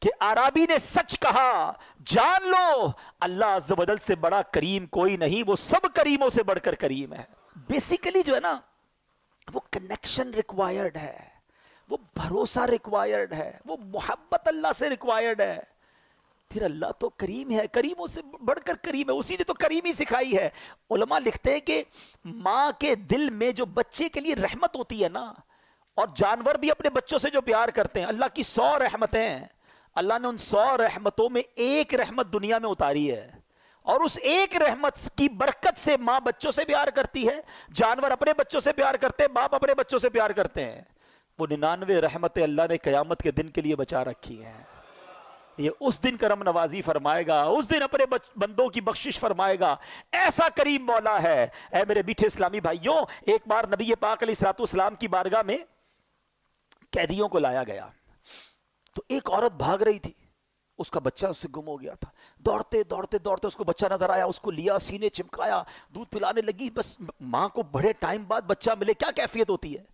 کہ عربی نے سچ کہا, جان لو اللہ عز و جل سے بڑا کریم کوئی نہیں, وہ سب کریموں سے بڑھ کر کریم ہے. بیسیکلی جو ہے نا وہ کنیکشن ریکوائرڈ ہے، وہ بھروسہ ریکوائرڈ ہے، وہ محبت اللہ سے ریکوائرڈ ہے. پھر اللہ تو کریم ہے، کریموں سے بڑھ کر کریم ہے، اسی نے تو کریمی سکھائی ہے. علماء لکھتے ہیں کہ ماں کے دل میں جو بچے کے لیے رحمت ہوتی ہے نا، اور جانور بھی اپنے بچوں سے جو پیار کرتے ہیں، اللہ کی 100 رحمتیں ہیں، اللہ نے ان 100 رحمتوں میں ایک رحمت دنیا میں اتاری ہے، اور اس ایک رحمت کی برکت سے ماں بچوں سے پیار کرتی ہے، جانور اپنے بچوں سے پیار کرتے ہیں، باپ اپنے بچوں سے پیار کرتے ہیں. وہ 99 رحمتیں اللہ نے قیامت کے دن کے لیے بچا رکھی ہیں. یہ اس دن کرم نوازی فرمائے گا، اس دن اپنے بندوں کی بخشش فرمائے گا. ایسا کریم مولا ہے. اے میرے میٹھے اسلامی بھائیوں، ایک بار نبی پاک علیہ الصلوۃ والسلام کی بارگاہ میں قیدیوں کو لایا گیا، تو ایک عورت بھاگ رہی تھی، اس کا بچہ اس سے گم ہو گیا تھا. دوڑتے دوڑتے دوڑتے اس کو بچہ نظر آیا، اس کو لیا، سینے چمکایا، دودھ پلانے لگی. بس ماں کو بڑے ٹائم بعد بچہ ملے، کیا کیفیت ہوتی ہے.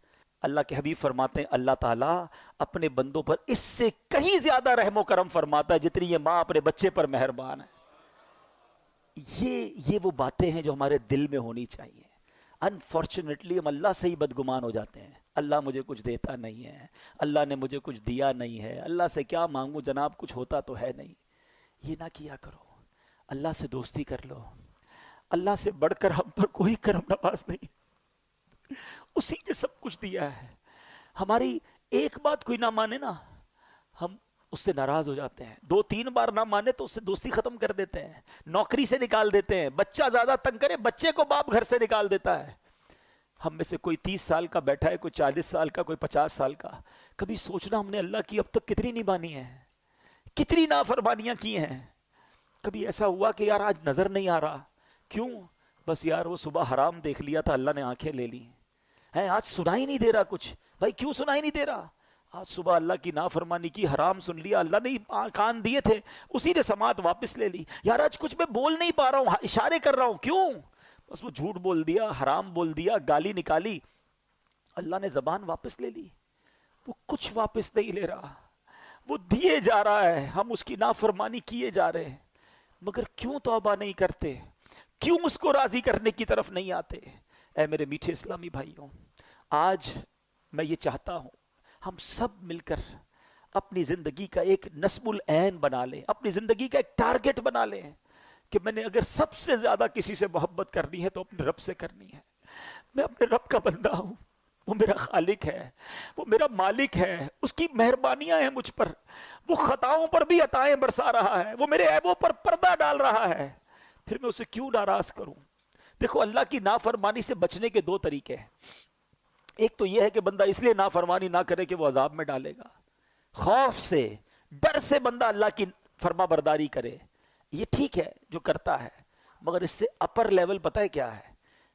اللہ کے حبیب فرماتے ہیں اللہ تعالیٰ اپنے بندوں پر اس سے کہیں زیادہ رحم و کرم فرماتا ہے جتنی یہ ماں اپنے بچے پر مہربان ہے. یہ وہ باتیں ہیں جو ہمارے دل میں ہونی چاہیے. انفارچونیٹلی ہم اللہ سے ہی بدگمان ہو جاتے ہیں. اللہ مجھے کچھ دیتا نہیں ہے، اللہ نے مجھے کچھ دیا نہیں ہے، اللہ سے کیا مانگوں جناب، کچھ ہوتا تو ہے نہیں. یہ نہ کیا کرو، اللہ سے دوستی کر لو. اللہ سے بڑھ کر ہم پر کوئی کرم نواز نہیں، اسی نے سب کچھ دیا ہے. ہماری ایک بات کوئی نہ مانے نا، ہم اس سے ناراض ہو جاتے ہیں. 2-3 بار نہ مانے تو اس سے دوستی ختم کر دیتے ہیں، نوکری سے نکال دیتے ہیں. بچہ زیادہ تنگ کرے، بچے کو باپ گھر سے نکال دیتا ہے. ہم میں سے کوئی 30 سال کا بیٹھا ہے، کوئی 40 سال کا، کوئی 50 سال کا. کبھی سوچنا ہم نے اللہ کی اب تک کتنی نبھانی ہے، کتنی نافرمانیاں کی ہیں. کبھی ایسا ہوا کہ یار آج نظر نہیں آ رہا، کیوں؟ بس یار وہ صبح حرام دیکھ لیا تھا، اللہ نے آنکھیں لے لی ہیں. آج سنائی نہیں دے رہا کچھ. بھائی کیوں سنائی نہیں دے رہا؟ آج صبح اللہ کی نافرمانی کی، حرام سن لیا، اللہ نے کان دیے تھے، اسی نے سماعت واپس لے لی. یار آج کچھ میں بول نہیں پا رہا ہوں، اشارے کر رہا ہوں، کیوں؟ بس وہ جھوٹ بول دیا، حرام بول دیا، گالی نکالی، اللہ نے زبان واپس لے لی. وہ کچھ واپس نہیں لے رہا، وہ دیے جا رہا ہے، ہم اس کی نافرمانی کیے جا رہے ہیں. مگر کیوں توبہ نہیں کرتے؟ کیوں اس کو راضی کرنے کی طرف نہیں آتے؟ اے میرے میٹھے اسلامی بھائیوں، آج میں یہ چاہتا ہوں ہم سب مل کر اپنی زندگی کا ایک نصب العین بنا لیں، اپنی زندگی کا ایک ٹارگٹ بنا لیں کہ میں نے اگر سب سے زیادہ کسی سے محبت کرنی ہے تو اپنے رب سے کرنی ہے. میں اپنے رب کا بندہ ہوں، وہ میرا خالق ہے، وہ میرا مالک ہے، اس کی مہربانیاں ہیں مجھ پر، وہ خطاؤں پر بھی عطائیں برسا رہا ہے، وہ میرے عیبوں پر پردہ ڈال رہا ہے. پھر میں اسے کیوں ناراض کروں؟ دیکھو اللہ کی نافرمانی سے بچنے کے 2 طریقے ہیں. ایک تو یہ ہے کہ بندہ اس لیے نافرمانی نہ کرے کہ وہ عذاب میں ڈالے گا، خوف سے، ڈر سے بندہ اللہ کی فرما برداری کرے. یہ ٹھیک ہے جو کرتا ہے، مگر اس سے اپر لیول پتہ ہے کیا ہے؟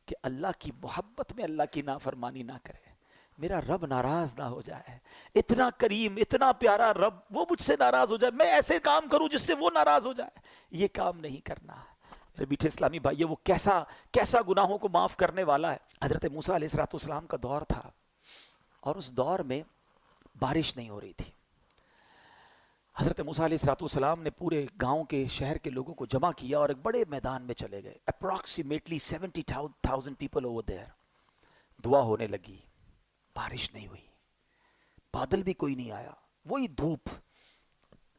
کہ اللہ کی محبت میں اللہ کی نافرمانی نہ کرے، میرا رب ناراض نہ ہو جائے. اتنا کریم، اتنا پیارا رب، وہ مجھ سے ناراض ہو جائے، میں ایسے کام کروں جس سے وہ ناراض ہو جائے. یہ کام نہیں کرنا. میرے میٹھے اسلامی بھائی، وہ کیسا گناہوں کو معاف کرنے والا ہے. حضرت موسیٰ علیہ السلام کا دور تھا، اور اس دور میں بارش نہیں ہو رہی تھی. حضرت موسیٰ علیہ السلام نے پورے گاؤں کے، شہر کے لوگوں کو جمع کیا اور ایک بڑے میدان میں چلے گئے. Approximately 70,000 people over there. دعا ہونے لگی، بارش نہیں ہوئی، بادل بھی کوئی نہیں آیا، وہی دھوپ.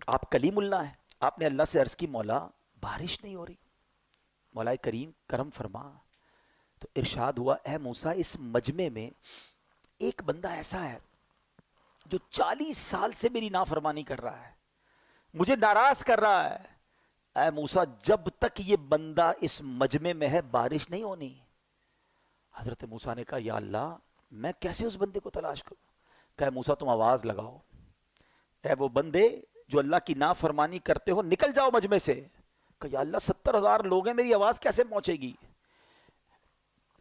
آپ کلیم اللہ ہیں، آپ نے اللہ سے عرض کی مولا بارش نہیں ہو رہی، مولا کریم کرم فرما. تو ارشاد ہوا اے موسیٰ، اس مجمع میں ایک بندہ ایسا ہے جو 40 سال سے میری نافرمانی کر رہا ہے، مجھے ناراض کر رہا ہے. اے موسیٰ جب تک یہ بندہ اس مجمع میں ہے بارش نہیں ہونی. حضرت موسیٰ نے کہا یا اللہ میں کیسے اس بندے کو تلاش کروں؟ کہا موسیٰ تم آواز لگاؤ، اے وہ بندے جو اللہ کی نافرمانی کرتے ہو نکل جاؤ مجمع سے. کہا یا اللہ 70,000 لوگ ہیں، میری آواز کیسے پہنچے گی؟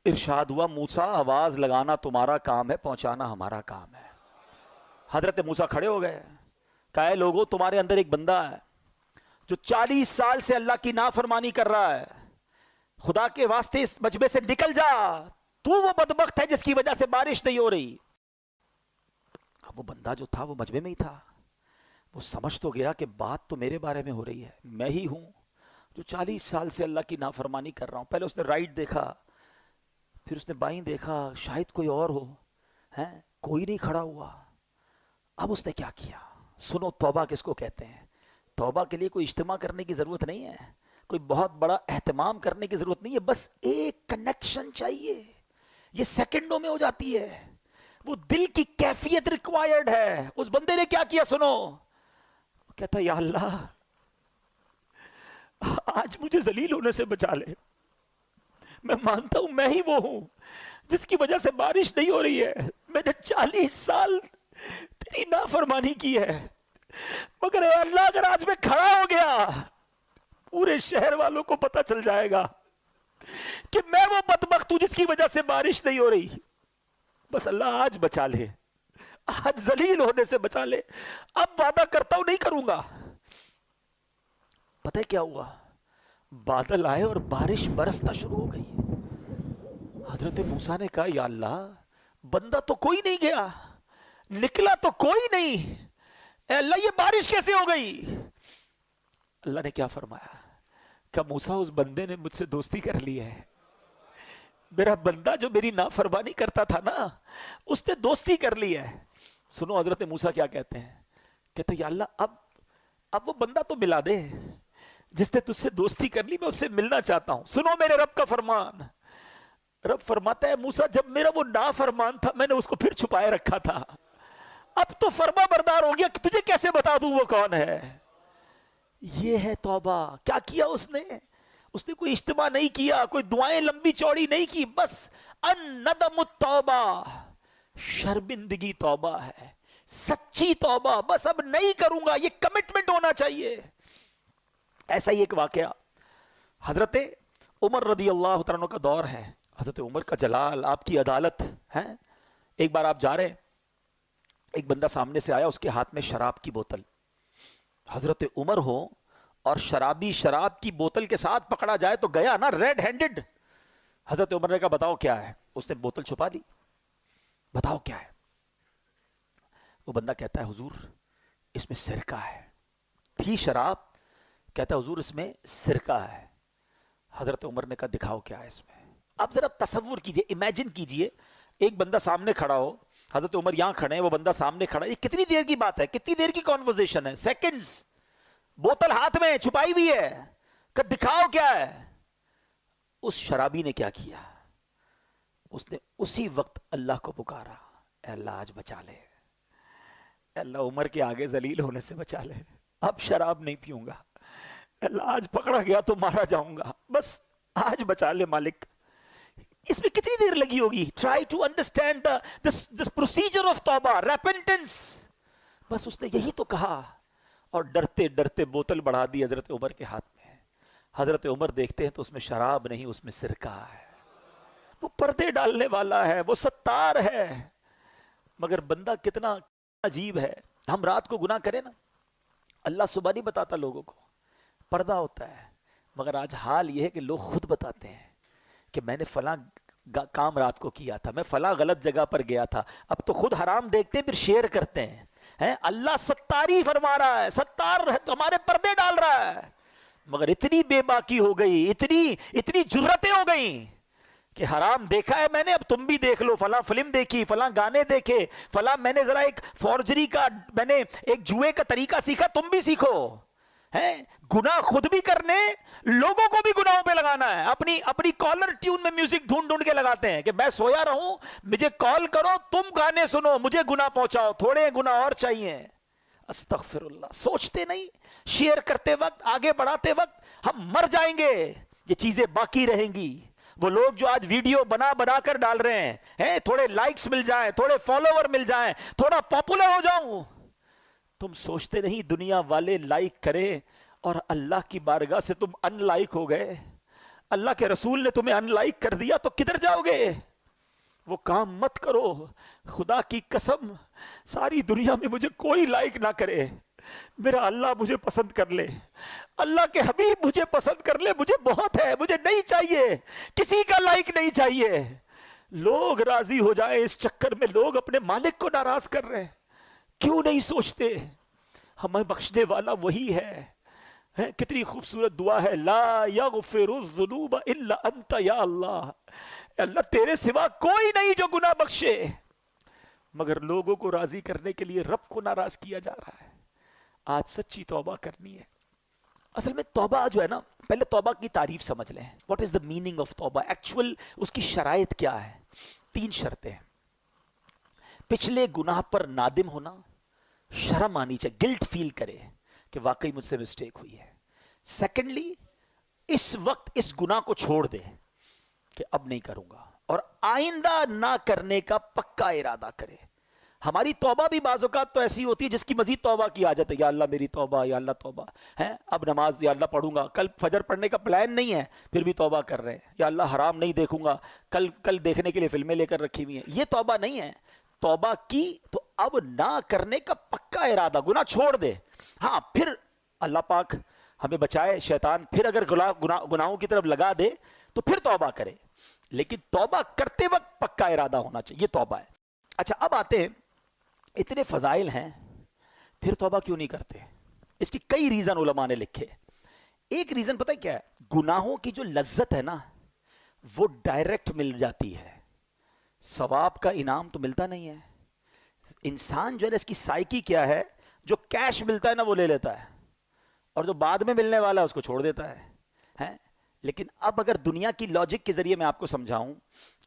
ارشاد ہوا موسیٰ آواز لگانا تمہارا کام ہے، پہنچانا ہمارا کام ہے. حضرت موسیٰ کھڑے ہو گئے، کہا اے لوگو تمہارے اندر ایک بندہ ہے جو 40 سال سے اللہ کی نافرمانی کر رہا ہے، خدا کے واسطے اس مجمع سے نکل جا، تو وہ بدبخت ہے جس کی وجہ سے بارش نہیں ہو رہی. اب وہ بندہ جو تھا وہ مجمع میں ہی تھا، وہ سمجھ تو گیا کہ بات تو میرے بارے میں ہو رہی ہے، میں ہی ہوں جو 40 سال سے اللہ کی نافرمانی کر رہا ہوں. پہلے اس نے رائٹ دیکھا، پھر اس نے بائیں دیکھا، شاید کوئی اور ہو. ہیں کوئی نہیں کھڑا ہوا. اب اس نے کیا کیا؟ سنو توبہ کس کو کہتے ہیں. توبہ کے لیے کوئی اجتماع کرنے کی ضرورت نہیں ہے, کوئی بہت بڑا اہتمام کرنے کی ضرورت نہیں ہے, بس ایک کنیکشن چاہیے. یہ سیکنڈوں میں ہو جاتی ہے. وہ دل کی کیفیت ریکوائرڈ ہے. اس بندے نے کیا کیا سنو, کہتا یا اللہ آج مجھے ذلیل ہونے سے بچا لے. میں مانتا ہوں میں ہی وہ ہوں جس کی وجہ سے بارش نہیں ہو رہی ہے. میں نے 40 سال تیری نافرمانی کی ہے, مگر اے اللہ اگر آج میں کھڑا ہو گیا پورے شہر والوں کو پتہ چل جائے گا کہ میں وہ بدبخت ہوں جس کی وجہ سے بارش نہیں ہو رہی. بس اللہ آج بچا لے, آج ذلیل ہونے سے بچا لے. اب وعدہ کرتا ہوں نہیں کروں گا. پتہ ہے کیا ہوا؟ بادل آئے اور بارش برسنا شروع ہو گئی. حضرت موسیٰ نے کہا یا اللہ بندہ تو کوئی نہیں گیا, نکلا تو کوئی نہیں, اے اللہ یہ بارش کیسے ہو گئی؟ اللہ نے کیا فرمایا کہ موسیٰ اس بندے نے مجھ سے دوستی کر لی ہے. میرا بندہ جو میری نافرمانی کرتا تھا نا اس نے دوستی کر لی ہے. سنو حضرت موسیٰ کیا کہتے ہیں, کہتے ہیں یا اللہ اب وہ بندہ تو ملا دے جس نے تجھ سے دوستی کر لی, میں اس سے ملنا چاہتا ہوں. سنو میرے رب کا فرمان. رب فرماتا ہے موسیٰ جب میرا وہ نافرمان تھا میں نے اس کو پھر چھپائے رکھا تھا, اب تو فرما بردار ہو گیا, تجھے کیسے بتا دوں وہ کون ہے. یہ ہے توبہ. کیا کیا اس نے کوئی اجتماع نہیں کیا, کوئی دعائیں لمبی چوڑی نہیں کی, بس الندم التوبہ, شرمندگی توبہ ہے, سچی توبہ. بس اب نہیں کروں گا, یہ کمٹمنٹ ہونا چاہیے. ایسا ہی ایک واقعہ حضرت عمر رضی اللہ تعالیٰ عنہ کا دور ہے. حضرت عمر کا جلال, آپ کی عدالت ہے. ایک بار آپ جا رہے, ایک بندہ سامنے سے آیا, اس کے ہاتھ میں شراب کی بوتل. حضرت عمر ہو اور شرابی شراب کی بوتل کے ساتھ پکڑا جائے تو گیا نا ریڈ ہینڈڈ. حضرت عمر نے کہا بتاؤ کیا ہے. اس نے بوتل چھپا دی, بتاؤ کیا ہے. وہ بندہ کہتا ہے حضور اس میں سرکہ ہے. تھی شراب, کہتا ہے حضور اس میں سرکہ ہے. حضرت عمر نے کہا دکھاؤ کیا ہے اس میں. اب ذرا تصور کیجئے, امیجن کیجئے, ایک بندہ سامنے کھڑا ہو, حضرت عمر یہاں کھڑے ہیں, وہ بندہ سامنے کھڑا ہے. یہ کتنی دیر کی بات ہے, کتنی دیر کی کانورسیشن ہے, سیکنڈز. بوتل ہاتھ میں چھپائی ہوئی ہے, کہ دکھاؤ کیا ہے. اس شرابی نے کیا کیا, اس نے اسی وقت اللہ کو پکارا, اے اللہ آج بچا لے, اے اللہ عمر کے آگے ذلیل ہونے سے بچا لے, اب شراب نہیں پیوں گا, اے اللہ آج پکڑا گیا تو مارا جاؤں گا, بس آج بچا لے مالک. اس میں کتنی دیر لگی ہوگی. Try to understand this procedure of توبہ, ریپنٹنس. بس اس نے یہی تو کہا اور ڈرتے ڈرتے بوتل بڑھا دی حضرت عمر کے ہاتھ میں. حضرت عمر دیکھتے ہیں تو اس میں شراب نہیں, اس میں سرکہ ہے. وہ پردے ڈالنے والا ہے, وہ ستار ہے, مگر بندہ کتنا عجیب ہے. ہم رات کو گناہ کریں نا, اللہ صبح نہیں بتاتا لوگوں کو, پردہ ہوتا ہے. مگر آج حال یہ ہے کہ لوگ خود بتاتے ہیں کہ میں نے فلاں کام رات کو کیا تھا, میں فلاں غلط جگہ پر گیا تھا. اب تو خود حرام دیکھتے ہیں پھر شیئر کرتے ہیں. اللہ ستاری فرما رہا ہے, ستار ہمارے پردے ڈال رہا ہے. مگر اتنی بے باکی ہو گئی, اتنی جرتیں ہو گئیں کہ حرام دیکھا ہے میں نے, اب تم بھی دیکھ لو. فلاں فلم دیکھی, فلاں گانے دیکھے, فلاں میں نے ذرا ایک فورجری کا, میں نے ایک جوئے کا طریقہ سیکھا, تم بھی سیکھو. گناہ خود بھی کرنے, لوگوں کو بھی گناہوں پہ لگانا ہے. اپنی کالر ٹیون میں میوزک ڈھونڈ ڈھونڈ کے لگاتے ہیں کہ میں سویا رہوں, مجھے کال کرو, تم گانے سنو, مجھے گناہ پہنچاؤ, تھوڑے گناہ اور چاہیے. استغفر اللہ. سوچتے نہیں, شیئر کرتے وقت, آگے بڑھاتے وقت ہم مر جائیں گے, یہ چیزیں باقی رہیں گی. وہ لوگ جو آج ویڈیو بنا بنا کر ڈال رہے ہیں, تھوڑے لائکس مل جائیں, تھوڑے فالوور مل جائیں, تھوڑا پاپولر ہو جاؤں, تم سوچتے نہیں دنیا والے لائک کرے اور اللہ کی بارگاہ سے تم ان لائک ہو گئے. اللہ کے رسول نے تمہیں ان لائک کر دیا تو کدھر جاؤ گے. وہ کام مت کرو. خدا کی قسم ساری دنیا میں مجھے کوئی لائک نہ کرے, میرا اللہ مجھے پسند کر لے, اللہ کے حبیب مجھے پسند کر لے, مجھے بہت ہے, مجھے نہیں چاہیے, کسی کا لائک نہیں چاہیے. لوگ راضی ہو جائیں اس چکر میں لوگ اپنے مالک کو ناراض کر رہے ہیں. کیوں نہیں سوچتے ہمیں بخشنے والا وہی ہے. کتنی خوبصورت دعا ہے, لا یغفر الذنوب الا انت یا اللہ. اللہ تیرے سوا کوئی نہیں جو گناہ بخشے. مگر لوگوں کو راضی کرنے کے لیے رب کو ناراض کیا جا رہا ہے. آج سچی توبہ کرنی ہے. اصل میں توبہ جو ہے نا، پہلے توبہ کی تعریف سمجھ لیں. What is the meaning of توبہ؟ ایکچوئل اس کی شرائط کیا ہے؟ 3 شرطیں ہیں. پچھلے گناہ پر نادم ہونا، شرم آنی چاہیے، گلٹ فیل کرے کہ واقعی مجھ سے مسٹیک ہوئی ہے. سیکنڈلی، اس وقت اس گناہ کو چھوڑ دے کہ اب نہیں کروں گا، اور آئندہ نہ کرنے کا پکا ارادہ کرے. ہماری توبہ بھی بعض اوقات تو ایسی ہوتی ہے جس کی مزید توبہ کی عادت ہے. یا اللہ میری توبہ، یا اللہ توبہ ہے، اب نماز یا اللہ پڑھوں گا. کل فجر پڑھنے کا پلان نہیں ہے پھر بھی توبہ کر رہے ہیں. یا اللہ حرام نہیں دیکھوں گا، کل دیکھنے کے لیے فلمیں لے کر رکھی ہوئی ہیں. یہ توبہ نہیں ہے. توبہ کی تو اب نہ کرنے کا پکا ارادہ، گناہ چھوڑ دے. ہاں پھر اللہ پاک ہمیں بچائے شیطان پھر اگر گناہوں کی طرف لگا دے تو پھر توبہ کرے، لیکن توبہ کرتے وقت پکا ارادہ ہونا چاہیے. یہ توبہ ہے. اچھا اب آتے ہیں، اتنے فضائل ہیں پھر توبہ کیوں نہیں کرتے؟ اس کی کئی ریزن علماء نے لکھے. ایک ریزن پتہ کیا ہے؟ گناہوں کی جو لذت ہے نا وہ ڈائریکٹ مل جاتی ہے، ثواب کا انعام تو ملتا نہیں ہے. انسان جو ہے نا، اس کی سائیکی کیا ہے، جو کیش ملتا ہے نا وہ لے لیتا ہے، اور جو بعد میں ملنے والا ہے اس کو چھوڑ دیتا ہے. لیکن اب اگر دنیا کی لاجک کے ذریعے میں آپ کو سمجھاؤں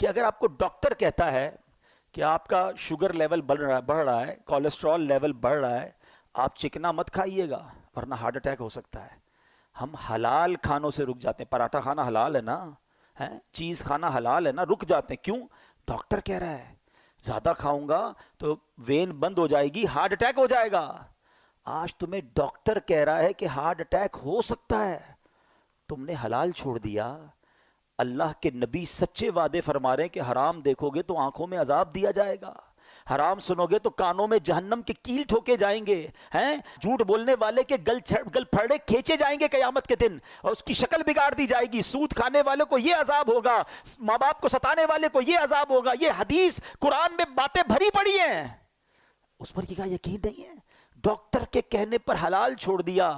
کہ اگر آپ کو ڈاکٹر کہتا ہے کہ آپ کا شوگر لیول بڑھ رہا ہے، کولیسٹرول لیول بڑھ رہا ہے، آپ چکنا مت کھائیے گا ورنہ ہارٹ اٹیک ہو سکتا ہے. ہم حلال کھانوں سے رک جاتے ہیں. پراٹھا کھانا حلال ہے نا، چیز کھانا حلال ہے نا، رک جاتے ہیں. کیوں؟ ڈاکٹر کہہ رہا ہے زیادہ کھاؤں گا تو وین بند ہو جائے گی، ہارٹ اٹیک ہو جائے گا. آج تمہیں ڈاکٹر کہہ رہا ہے کہ ہارٹ اٹیک ہو سکتا ہے، تم نے حلال چھوڑ دیا. اللہ کے نبی سچے وعدے فرما رہے ہیں کہ حرام دیکھو گے تو آنکھوں میں عذاب دیا جائے گا، حرام سنو گے تو کانوں میں جہنم کے کیل ٹھوکے جائیں گے، جھوٹ بولنے والے کے گل پھڑے کھینچے جائیں گے قیامت کے دن، اور اس کی شکل بگاڑ دی جائے گی. سود کھانے والے کو یہ عذاب ہوگا، ماں باپ کو ستانے والے کو یہ عذاب ہوگا. یہ حدیث قرآن میں باتیں بھری پڑی ہیں، اس پر کیا یقین نہیں ہے؟ ڈاکٹر کے کہنے پر حلال چھوڑ دیا،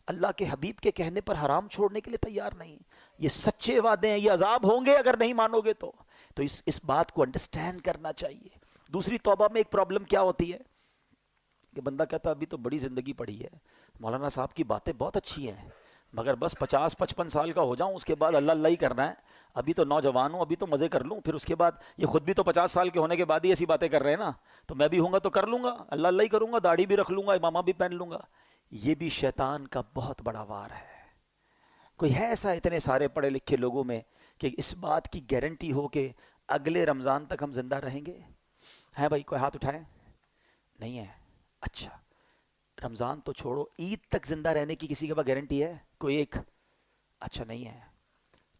اللہ کے حبیب کے کہنے پر حرام چھوڑنے کے لیے تیار نہیں. یہ سچے وعدے ہیں، یہ عذاب ہوں گے اگر نہیں مانو گے تو اس بات کو انڈرسٹینڈ کرنا چاہیے. دوسری توبہ میں ایک پرابلم کیا ہوتی ہے کہ بندہ کہتا ابھی تو بڑی زندگی پڑی ہے، مولانا صاحب کی باتیں بہت اچھی ہیں مگر بس 50-55 سال کا ہو جاؤں اس کے بعد اللہ اللہ ہی کرنا ہے، ابھی تو نوجوان ہوں، ابھی تو مزے کر لوں، پھر اس کے بعد یہ خود بھی تو 50 سال کے ہونے کے بعد ہی ایسی باتیں کر رہے ہیں نا، تو میں بھی ہوں گا تو کر لوں گا، اللہ اللہ ہی کروں گا، داڑھی بھی رکھ لوں گا، امامہ بھی پہن لوں گا. یہ بھی شیطان کا بہت بڑا وار ہے. کوئی ہے ایسا اتنے سارے پڑھے لکھے لوگوں میں کہ اس بات کی گارنٹی ہو کہ اگلے رمضان تک ہم زندہ رہیں گے؟ ہے بھائی؟ کوئی ہاتھ اٹھائے. نہیں ہے. اچھا رمضان تو چھوڑو، عید تک زندہ رہنے کی کسی کے پاس گارنٹی ہے؟ کوئی ایک؟ اچھا نہیں ہے،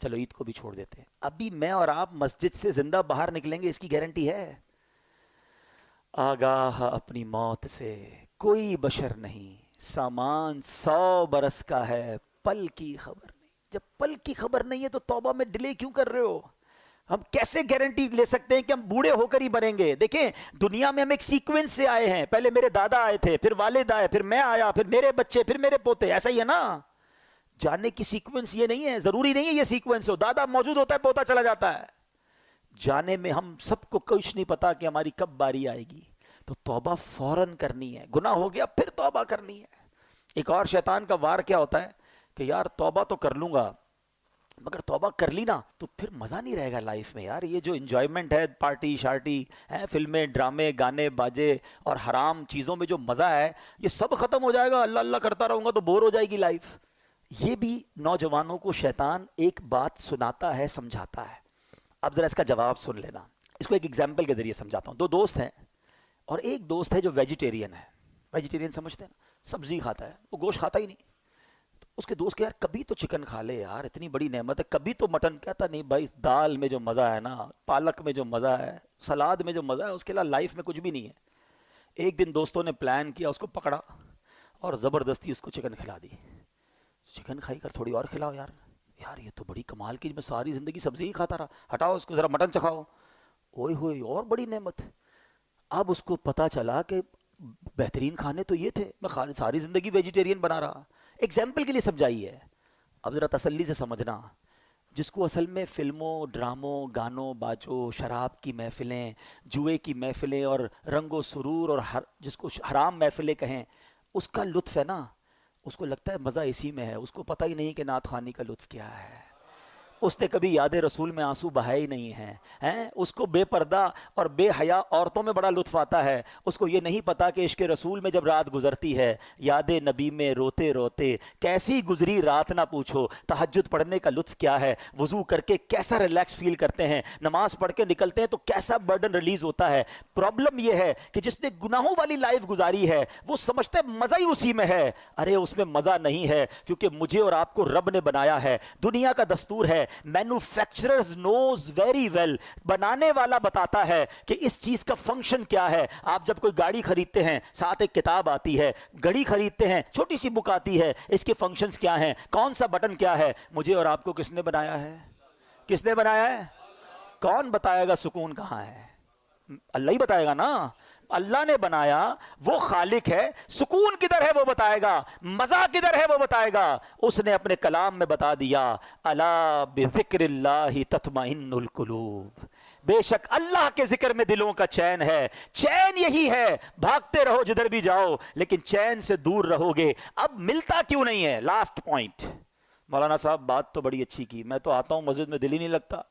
چلو عید کو بھی چھوڑ دیتے ہیں. ابھی میں اور آپ مسجد سے زندہ باہر نکلیں گے، اس کی گارنٹی ہے؟ آگاہ اپنی موت سے کوئی بشر نہیں، سامان 100 برس کا ہے، پل کی خبر نہیں. جب پل کی خبر نہیں ہے تو توبہ میں ڈیلے کیوں کر رہے ہو؟ ہم کیسے گارنٹی لے سکتے ہیں کہ ہم بوڑھے ہو کر ہی مریں گے؟ دیکھیں دنیا میں ہم ایک سیکوینس سے آئے ہیں، پہلے میرے دادا آئے تھے، پھر والد آئے، پھر میں آیا، پھر میرے بچے، پھر میرے پوتے. ایسا ہی ہے نا؟ جاننے کی سیکوینس یہ نہیں ہے، ضروری نہیں ہے یہ سیکوینس ہو. دادا موجود ہوتا ہے، پوتا چلا جاتا ہے. جانے میں ہم سب کو کچھ نہیں پتا کہ ہماری کب باری آئے گی. تو توبہ فوراً کرنی ہے. گناہ ہو گیا پھر توبہ کرنی ہے. ایک اور شیطان کا وار کیا ہوتا ہے کہ یار توبہ تو کر لوں گا مگر توبہ کر لی نا تو پھر مزہ نہیں رہے گا لائف میں. یار یہ جو انجوائمنٹ ہے، پارٹی شارٹی ہے، فلمیں ڈرامے گانے باجے اور حرام چیزوں میں جو مزہ ہے یہ سب ختم ہو جائے گا، اللہ اللہ کرتا رہوں گا تو بور ہو جائے گی لائف. یہ بھی نوجوانوں کو شیطان ایک بات سناتا ہے، سمجھاتا ہے. اب ذرا اس کا جواب سن لینا. اس کو ایک ایگزامپل کے ذریعے سمجھاتا ہوں. 2 دوست ہیں اور ایک دوست ہے جو ویجیٹیرین ہے. ویجیٹیرین سمجھتے ہیں نا، سبزی کھاتا ہے، وہ گوشت کھاتا ہی نہیں. تو اس کے دوست کہ یار کبھی تو چکن کھا لے یار، اتنی بڑی نعمت ہے، کبھی تو مٹن. کہتا نہیں بھائی، دال میں جو مزہ ہے نا، پالک میں جو مزہ ہے، سلاد میں جو مزہ ہے، اس کے علاوہ لائف میں کچھ بھی نہیں ہے. ایک دن دوستوں نے پلان کیا، اس کو پکڑا اور زبردستی اس کو چکن کھلا دی. چکن کھائی کر تھوڑی اور کھلاؤ یار. یار یہ تو بڑی کمال کی، میں ساری زندگی سبزی ہی کھاتا رہا، ہٹاؤ اس کو، ذرا مٹن چکھاؤ. اوئے ہوئے اور بڑی نعمت. اب اس کو پتا چلا کہ بہترین کھانے تو یہ تھے، میں ساری زندگی ویجیٹیرین بنا رہا. ایگزامپل کے لیے سمجھائی ہے، اب ذرا تسلی سے سمجھنا. جس کو اصل میں فلموں، ڈراموں، گانوں، باجوں، شراب کی محفلیں، جوئے کی محفلیں اور رنگ و سرور اور جس کو حرام محفلیں کہیں، اس کا لطف ہے نا، اس کو لگتا ہے مزہ اسی میں ہے، اس کو پتہ ہی نہیں کہ نعت خوانی کا لطف کیا ہے۔ اس نے کبھی یاد رسول میں آنسو بہائے ہی نہیں ہیں، اس کو بے پردہ اور بے حیا عورتوں میں بڑا لطف آتا ہے، اس کو یہ نہیں پتا کہ عشق رسول میں جب رات گزرتی ہے، یاد نبی میں روتے روتے کیسی گزری رات نہ پوچھو، تہجد پڑھنے کا لطف کیا ہے، وضو کر کے کیسا ریلیکس فیل کرتے ہیں، نماز پڑھ کے نکلتے ہیں تو کیسا برڈن ریلیز ہوتا ہے۔ پرابلم یہ ہے کہ جس نے گناہوں والی لائف گزاری ہے وہ سمجھتا ہے مزہ ہی اسی میں ہے۔ ارے اس میں مزہ نہیں ہے، کیونکہ مجھے اور آپ کو رب نے بنایا ہے۔ دنیا کا دستور ہے، مینوفیکچررز نوز ویری ویل، بنانے والا بتاتا ہے کہ اس چیز کا فنکشن کیا ہے۔ آپ جب کوئی گاڑی خریدتے ہیں ساتھ ایک کتاب آتی ہے، گھڑی خریدتے ہیں چھوٹی سی بک آتی ہے، اس کے فنکشنز کیا ہیں، کون سا بٹن کیا ہے۔ مجھے اور آپ کو کس نے بنایا ہے؟ کس نے بنایا ہے؟ کون بتائے گا سکون کہاں ہے؟ اللہ ہی بتائے گا نا۔ اللہ نے بنایا، وہ خالق ہے، سکون کدھر ہے وہ بتائے گا، مزہ کدھر ہے وہ بتائے گا۔ اس نے اپنے کلام میں بتا دیا، الا بذکر اللہ تطمئن القلوب، بے شک اللہ کے ذکر میں دلوں کا چین ہے۔ چین یہی ہے، بھاگتے رہو جدھر بھی جاؤ لیکن چین سے دور رہو گے۔ اب ملتا کیوں نہیں ہے؟ Last point. مولانا صاحب بات تو بڑی اچھی کی، میں تو آتا ہوں مسجد میں دل ہی نہیں لگتا،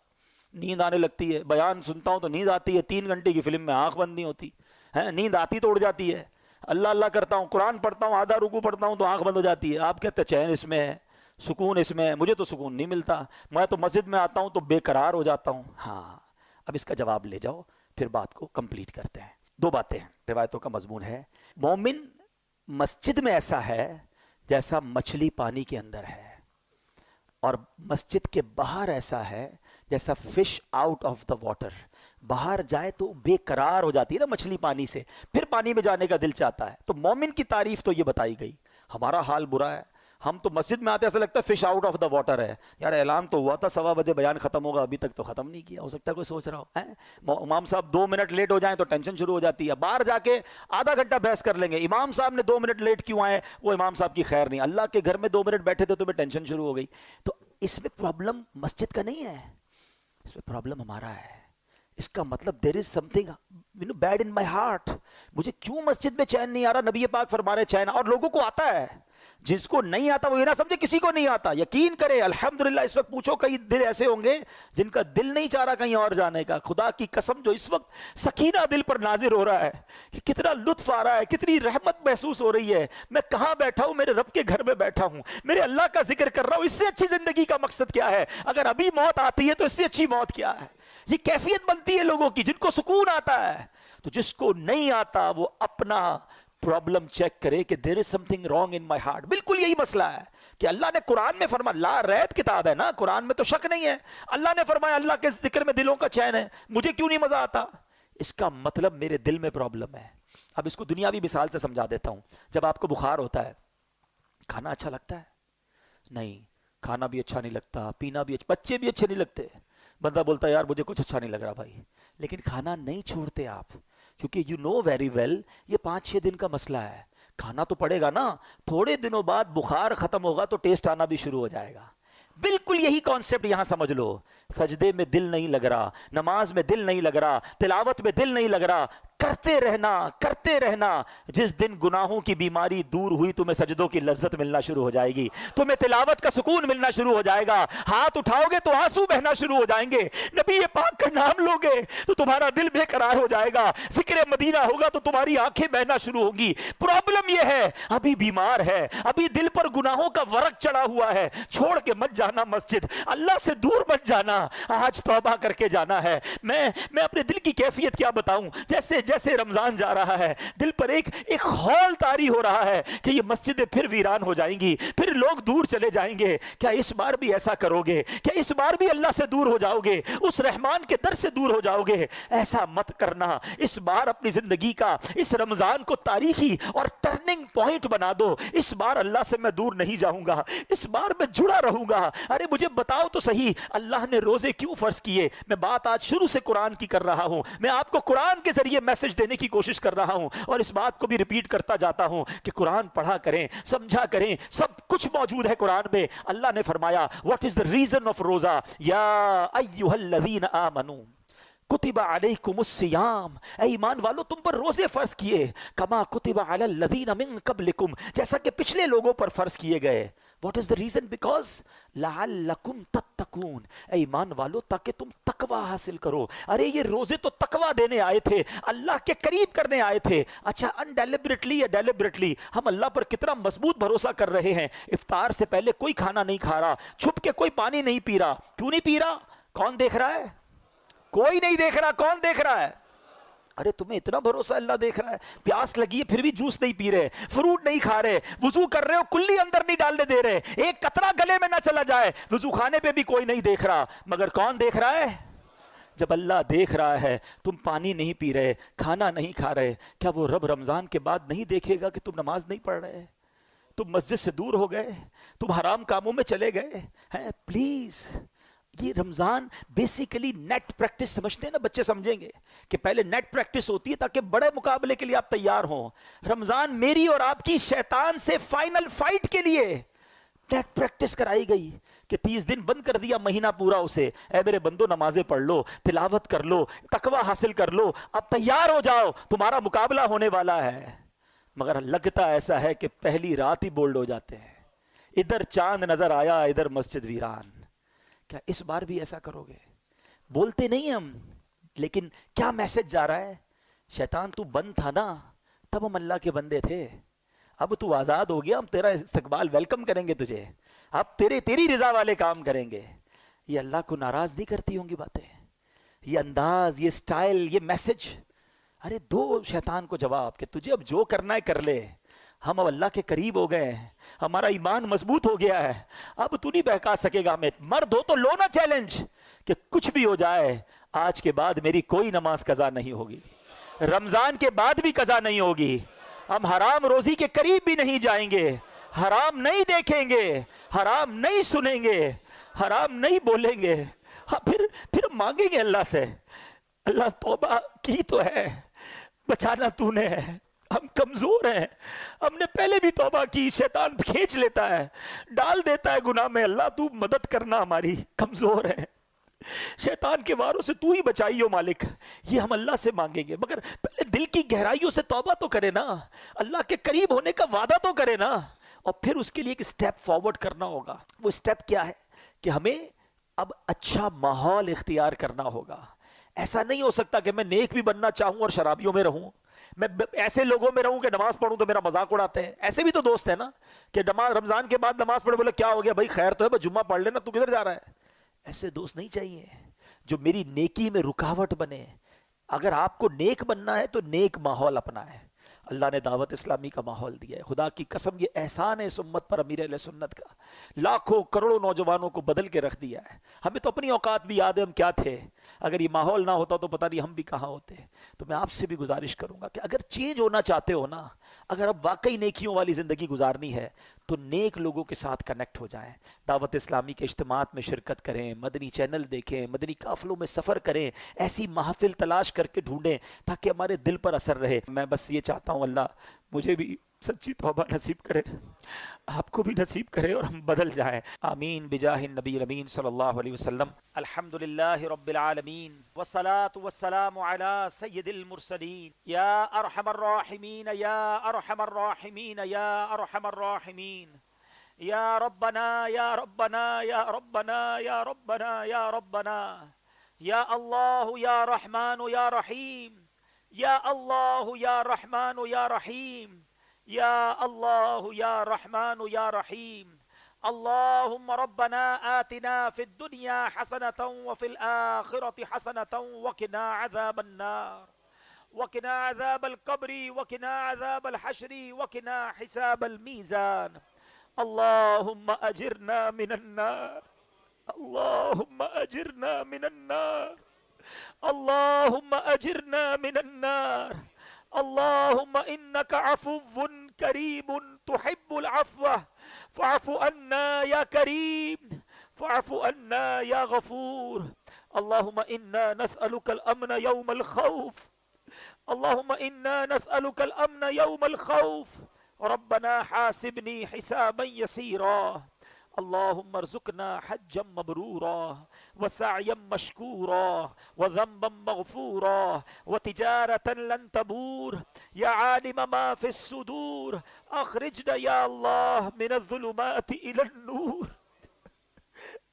نیند آنے لگتی ہے، بیان سنتا ہوں تو نیند آتی ہے، 3 گھنٹے کی فلم میں آنکھ بند نہیں ہوتی ہے، نیند آتی تو اڑ جاتی ہے، اللہ اللہ کرتا ہوں، قرآن پڑھتا ہوں، آدھا رکوع پڑھتا ہوں تو آنکھ بند ہو جاتی ہے۔ آپ کہتے ہیں چین اس میں ہے، سکون اس میں ہے، مجھے تو سکون نہیں ملتا، میں تو مسجد میں آتا ہوں تو بے قرار ہو جاتا ہوں۔ ہاں اب اس کا جواب لے جاؤ، پھر بات کو کمپلیٹ کرتے ہیں۔ 2 باتیں ہیں، روایتوں کا مضمون ہے۔ مومن مسجد میں ایسا ہے جیسا مچھلی پانی کے اندر ہے، اور مسجد کے باہر ایسا ہے جیسا fish out of the water. باہر جائے تو بے قرار ہو جاتی ہے نا مچھلی پانی سے، پھر پانی میں جانے کا دل چاہتا ہے۔ تو مومن کی تعریف تو یہ بتائی گئی۔ ہمارا حال برا ہے، ہم تو مسجد میں آتے ایسا لگتا ہے fish out of the water ہے۔ یار اعلان تو ہوا تھا 1:15 بجے بیان ختم ہوگا، ابھی تک تو ختم نہیں کیا، ہو سکتا ہے کوئی سوچ رہا ہو۔ امام صاحب 2 منٹ لیٹ ہو جائیں تو ٹینشن شروع ہو جاتی ہے، باہر جا کے آدھا گھنٹہ بحث کر لیں گے، امام صاحب نے 2 منٹ لیٹ کیوں آئے، وہ امام صاحب کی خیر نہیں، اللہ کے گھر میں 2 منٹ بیٹھے تھے تو میں ٹینشن شروع ہو گئی۔ تو اس میں پرابلم مسجد کا نہیں ہے، اس میں پرابلم ہمارا ہے۔ اس کا مطلب there is something bad in my heart، مجھے کیوں مسجد میں چین نہیں آ رہا؟ نبی پاک فرما رہے چین، اور لوگوں کو آتا ہے، جس کو نہیں آتا وہ یہ نہ سمجھے کسی کو نہیں آتا، یقین کرے الحمدللہ۔ اس وقت پوچھو کئی دل ایسے ہوں گے جن کا دل نہیں چاہ رہا کہیں اور جانے کا، خدا کی قسم جو اس وقت سکینہ دل پر نازل ہو رہا ہے کہ کتنا لطف آ رہا ہے، کتنی رحمت محسوس ہو رہی ہے، میں کہاں بیٹھا ہوں، میرے رب کے گھر میں بیٹھا ہوں، میرے اللہ کا ذکر کر رہا ہوں۔ اس سے اچھی زندگی کا مقصد کیا ہے؟ اگر ابھی موت آتی ہے تو اس سے اچھی موت کیا ہے؟ یہ کیفیت بنتی ہے لوگوں کی جن کو سکون آتا ہے۔ تو جس کو نہیں آتا وہ اپنا پرابلم چیک کرے کہ there is something wrong in my heart۔ بالکل یہی مسئلہ ہے کہ اللہ نے قرآن میں فرمایا، لا ریب کتاب ہے نا، قرآن میں تو شک نہیں ہے، اللہ نے فرمایا اللہ کے ذکر میں دلوں کا چین ہے، مجھے کیوں نہیں مزہ آتا؟ اس کا مطلب میرے دل میں پرابلم ہے۔ اب اس کو دنیاوی مثال سے سمجھا دیتا ہوں۔ جب آپ کو بخار ہوتا ہے، کھانا اچھا لگتا ہے؟ نہیں، کھانا بھی اچھا نہیں لگتا، پینا بھی اچھا، بچے بھی اچھے نہیں لگتے، بندہ بولتا ہے یار مجھے کچھ اچھا نہیں لگ رہا بھائی، لیکن کھانا نہیں چھوڑتے آپ، کیونکہ یو نو ویری ویل یہ 5-6 دن کا مسئلہ ہے، کھانا تو پڑے گا نا، تھوڑے دنوں بعد بخار ختم ہوگا تو ٹیسٹ آنا بھی شروع ہو جائے گا۔ بالکل یہی کانسیپٹ یہاں سمجھ لو، سجدے میں دل نہیں لگ رہا، نماز میں دل نہیں لگ رہا، تلاوت میں دل نہیں لگ رہا، کرتے رہنا کرتے رہنا، جس دن گناہوں کی بیماری دور ہوئی تمہیں سجدوں کی لذت ملنا شروع ہو جائے گی، تمہیں تلاوت کا سکون ملنا شروع ہو جائے گا، ہاتھ اٹھاؤ گے تو آنسو بہنا شروع ہو جائیں گے، نبی پاک کا نام لوگے تو تمہارا دل بے قرار ہو جائے گا، ذکر مدینہ ہوگا تو تمہاری آنکھیں بہنا شروع ہوگی۔ پرابلم یہ ہے ابھی بیمار ہے، ابھی دل پر گناہوں کا ورق چڑھا ہوا ہے، چھوڑ کے مت جانا مسجد، اللہ سے دور مت جانا، آج توبہ کر کے جانا ہے۔ میں اپنے دل کی کیفیت کیا بتاؤں، جیسے جیسے رمضان جا رہا ہے دل پر ایک خول طاری ہو رہا ہے کہ یہ مسجدیں پھر ویران ہو جائیں گی، پھر لوگ دور چلے جائیں گے، کیا اس بار بھی ایسا کرو گے؟ کیا اس بار بھی اللہ سے دور ہو جاؤ گے، اس رحمان کے در سے دور ہو جاؤ گے؟ ایسا مت کرنا، اس بار اپنی زندگی کا اس رمضان کو تاریخی اور ٹرننگ پوائنٹ بنا دو، اس بار اللہ سے میں دور نہیں جاؤں گا، اس بار میں جڑا رہوں گا۔ ارے مجھے بتاؤ تو صحیح، اللہ نے روزے کیوں فرض کیے؟ میں بات آج شروع سے قرآن کی کر رہا ہوں، میں آپ کو قرآن کے ذریعے میسج دینے کی کوشش کر رہا ہوں اور اس بات کو بھی ریپیٹ کرتا جاتا ہوں کہ قرآن پڑھا کریں، سمجھا کریں، سب کچھ موجود ہے قرآن میں۔ اللہ نے فرمایا what is the reason of روزہ، یا ایھا الذین آمنوا کتب علیکم الصیام، اے ایمان والو تم پر روزے فرض کیے، کما کتب علی الذین من قبلکم، جیسا کہ پچھلے لوگوں پر فرض کیے گئے۔ What is the reason? Because لعلکم تتقون، اے ایمان والو تاکہ تم تقوی حاصل کرو۔ ارے یہ روزے تو تقوی دینے آئے تھے، اللہ کے قریب کرنے آئے تھے۔ اچھا انڈیلیبریٹلی یا ڈیلیبریٹلی ہم اللہ پر کتنا مضبوط بھروسہ کر رہے ہیں۔ افطار سے پہلے کوئی کھانا نہیں کھا رہا، چھپ کے کوئی پانی نہیں پی رہا۔ کیوں نہیں پی رہا؟ کون دیکھ رہا ہے؟ کوئی نہیں دیکھ رہا۔ کون دیکھ رہا ہے؟ ارے تمہیں اتنا بھروسہ اللہ دیکھ رہا ہے، پیاس لگی ہے پھر بھی جوس نہیں پی رہے، فروٹ نہیں کھا رہے، وضو کر رہے ہو کلی اندر نہیں ڈالنے دے رہے، ایک قطرہ گلے میں نہ چلا جائے، وضو خانے پہ بھی کوئی نہیں دیکھ رہا، مگر کون دیکھ رہا ہے؟ جب اللہ دیکھ رہا ہے تم پانی نہیں پی رہے، کھانا نہیں کھا رہے، کیا وہ رب رمضان کے بعد نہیں دیکھے گا کہ تم نماز نہیں پڑھ رہے، تم مسجد سے دور ہو گئے، تم حرام کاموں میں چلے گئے ہیں؟ پلیز یہ رمضان بیسیکلی نیٹ پریکٹس سمجھتے ہیں نا، بچے سمجھیں گے کہ پہلے نیٹ پریکٹس ہوتی ہے تاکہ بڑے مقابلے کے لیے آپ تیار ہوں۔ رمضان میری اور آپ کی شیطان سے فائنل فائٹ کے لیے نیٹ پریکٹس کرائی گئی کہ 30 دن بند کر دیا، مہینہ پورا اسے، اے میرے بندو نمازیں پڑھ لو، تلاوت کر لو، تقوی حاصل کر لو، اب تیار ہو جاؤ، تمہارا مقابلہ ہونے والا ہے۔ مگر لگتا ایسا ہے کہ پہلی رات ہی بولڈ ہو جاتے ہیں، ادھر چاند نظر آیا ادھر مسجد ویران۔ کیا اس بار بھی ایسا کرو گے؟ بولتے نہیں ہم، لیکن کیا میسج جا رہا ہے؟ شیطان تو بند تھا نا، تب ہم اللہ کے بندے تھے، اب تو آزاد ہو گیا، ہم تیرا استقبال ویلکم کریں گے تجھے، اب تیری رضا والے کام کریں گے۔ یہ اللہ کو ناراض نہیں کرتی ہوں گی باتیں؟ یہ انداز، یہ سٹائل، یہ میسج، ارے دو شیطان کو جواب کہ تجھے اب جو کرنا ہے کر لے، ہم اب اللہ کے قریب ہو گئے ہیں، ہمارا ایمان مضبوط ہو گیا ہے، اب تو نہیں بہکا سکے گا ہمیں۔ مرد ہو تو لو نا چیلنج کہ کچھ بھی ہو جائے آج کے بعد میری کوئی نماز قضا نہیں ہوگی، رمضان کے بعد بھی قضا نہیں ہوگی، ہم حرام روزی کے قریب بھی نہیں جائیں گے، حرام نہیں دیکھیں گے، حرام نہیں سنیں گے، حرام نہیں بولیں گے۔ ہاں پھر مانگیں گے اللہ سے، اللہ توبہ کی تو ہے، بچانا تو نے ہے، ہم کمزور ہیں، ہم نے پہلے بھی توبہ کی، شیطان کھینچ لیتا ہے، ڈال دیتا ہے گناہ میں، اللہ تو مدد کرنا، ہماری کمزور ہے، شیطان کے واروں سے تو ہی بچائیو مالک۔ یہ ہم اللہ سے مانگیں گے، مگر پہلے دل کی گہرائیوں سے توبہ تو کرے نا، اللہ کے قریب ہونے کا وعدہ تو کرے نا، اور پھر اس کے لیے ایک سٹیپ فارورڈ کرنا ہوگا۔ وہ سٹیپ کیا ہے کہ ہمیں اب اچھا ماحول اختیار کرنا ہوگا۔ ایسا نہیں ہو سکتا کہ میں نیک بھی بننا چاہوں اور شرابیوں میں رہوں، میں ایسے لوگوں میں رہوں کہ نماز پڑھوں تو میرا مذاق اڑاتے ہیں۔ ایسے بھی تو دوست ہیں نا کہ رمضان کے بعد نماز پڑھے، بولے کیا ہو گیا بھائی، خیر تو ہے، بس جمعہ پڑھ لینا، تو کدھر جا رہا ہے؟ ایسے دوست نہیں چاہیے جو میری نیکی میں رکاوٹ بنے۔ اگر آپ کو نیک بننا ہے تو نیک ماحول اپنا ہے۔ اللہ نے دعوت اسلامی کا ماحول دیا ہے، خدا کی قسم یہ احسان ہے اس امت پر، امیر اہل سنت کا، لاکھوں کروڑوں نوجوانوں کو بدل کے رکھ دیا ہے۔ ہمیں تو اپنی اوقات بھی یاد ہے ہم کیا تھے، اگر یہ ماحول نہ ہوتا تو پتہ نہیں ہم بھی کہاں ہوتے۔ تو میں آپ سے بھی گزارش کروں گا کہ اگر چینج ہونا چاہتے ہو نا، اگر اب واقعی نیکیوں والی زندگی گزارنی ہے تو نیک لوگوں کے ساتھ کنیکٹ ہو جائیں، دعوت اسلامی کے اجتماعات میں شرکت کریں، مدنی چینل دیکھیں، مدنی قافلوں میں سفر کریں، ایسی محافل تلاش کر کے ڈھونڈیں تاکہ ہمارے دل پر اثر رہے۔ میں بس یہ چاہتا ہوں اللہ مجھے بھی سچی توبہ نصیب کرے، آپ کو بھی نصیب کرے، اور ہم بدل جائیں۔ آمین بجاہ النبی الامین صلی اللہ علیہ وسلم۔ الحمدللہ رب العالمین والصلاة والسلام علی سید المرسلین، یا ارحم الراحمین یا ارحم الراحمین یا ارحم الراحمین، یا ربنا یا ربنا یا ربنا یا ربنا یا ربنا، یا اللہ یا رحمان یا رحیم، یا اللہ یا رحمان یا رحیم، یا اللہ یا رحمان یا رحیم۔ اللہم ربنا آتنا فی الدنیا حسنة وفی الآخرة حسنة وقنا عذاب النار، وقنا عذاب القبر، وقنا عذاب الحشر، وقنا حساب الميزان۔ اللہم اجرنا من النار، اللہم اجرنا من النار، اللہم اجرنا من النار۔ اللہم انک عفو کریم تحب العفو فاعف عنا یا کریم، فاعف عنا یا غفور۔ اللہم انا نسألک الامن یوم الخوف، اللهم إنا نسألك الأمن يوم الخوف ربنا حاسبني حسابا يسيرا اللهم ارزقنا حجا مبرورا وسعيا مشكورا وذنبا مغفورا وتجارة لن تبور يا عالم ما في الصدور أخرجنا يا الله من الظلمات إلى النور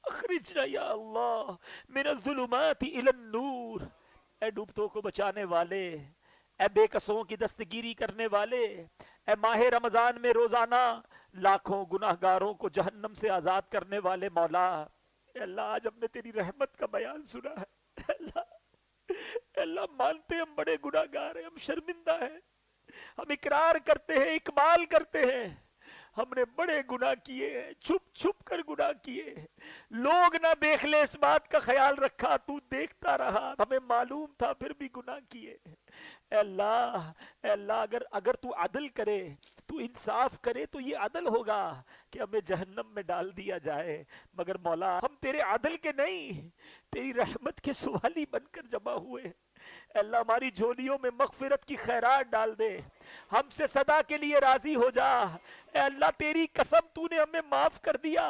اخرجنا یا اللہ من الظلمات الى النور. اے ڈوبتوں کو بچانے والے، اے بے قصوں کی دستگیری کرنے والے، اے ماہ رمضان میں روزانہ لاکھوں گناہگاروں کو جہنم سے آزاد کرنے والے مولا، اے اللہ آج ہم نے تیری رحمت کا بیان سنا ہے. اے اللہ مانتے ہم بڑے گناہگار ہیں، ہم شرمندہ ہیں، ہم اقرار کرتے ہیں، اقبال کرتے ہیں، ہم نے بڑے گناہ کیے ہیں، چھپ چھپ کر گناہ کیے ہیں. لوگ نہ دیکھ لے اس بات کا خیال رکھا، تو دیکھتا رہا، ہمیں معلوم تھا پھر بھی گناہ کیے. اے اللہ اگر تو عدل کرے، تو انصاف کرے تو یہ عدل ہوگا کہ ہمیں جہنم میں ڈال دیا جائے. مگر مولا ہم تیرے عدل کے نہیں، تیری رحمت کے سوالی بن کر جمع ہوئے. اے اللہ ہماری جھولیوں میں مغفرت کی خیرات ڈال دے، ہم سے صدا کے لیے راضی ہو جا. اے اللہ تیری قسم تو نے ہمیں معاف کر دیا،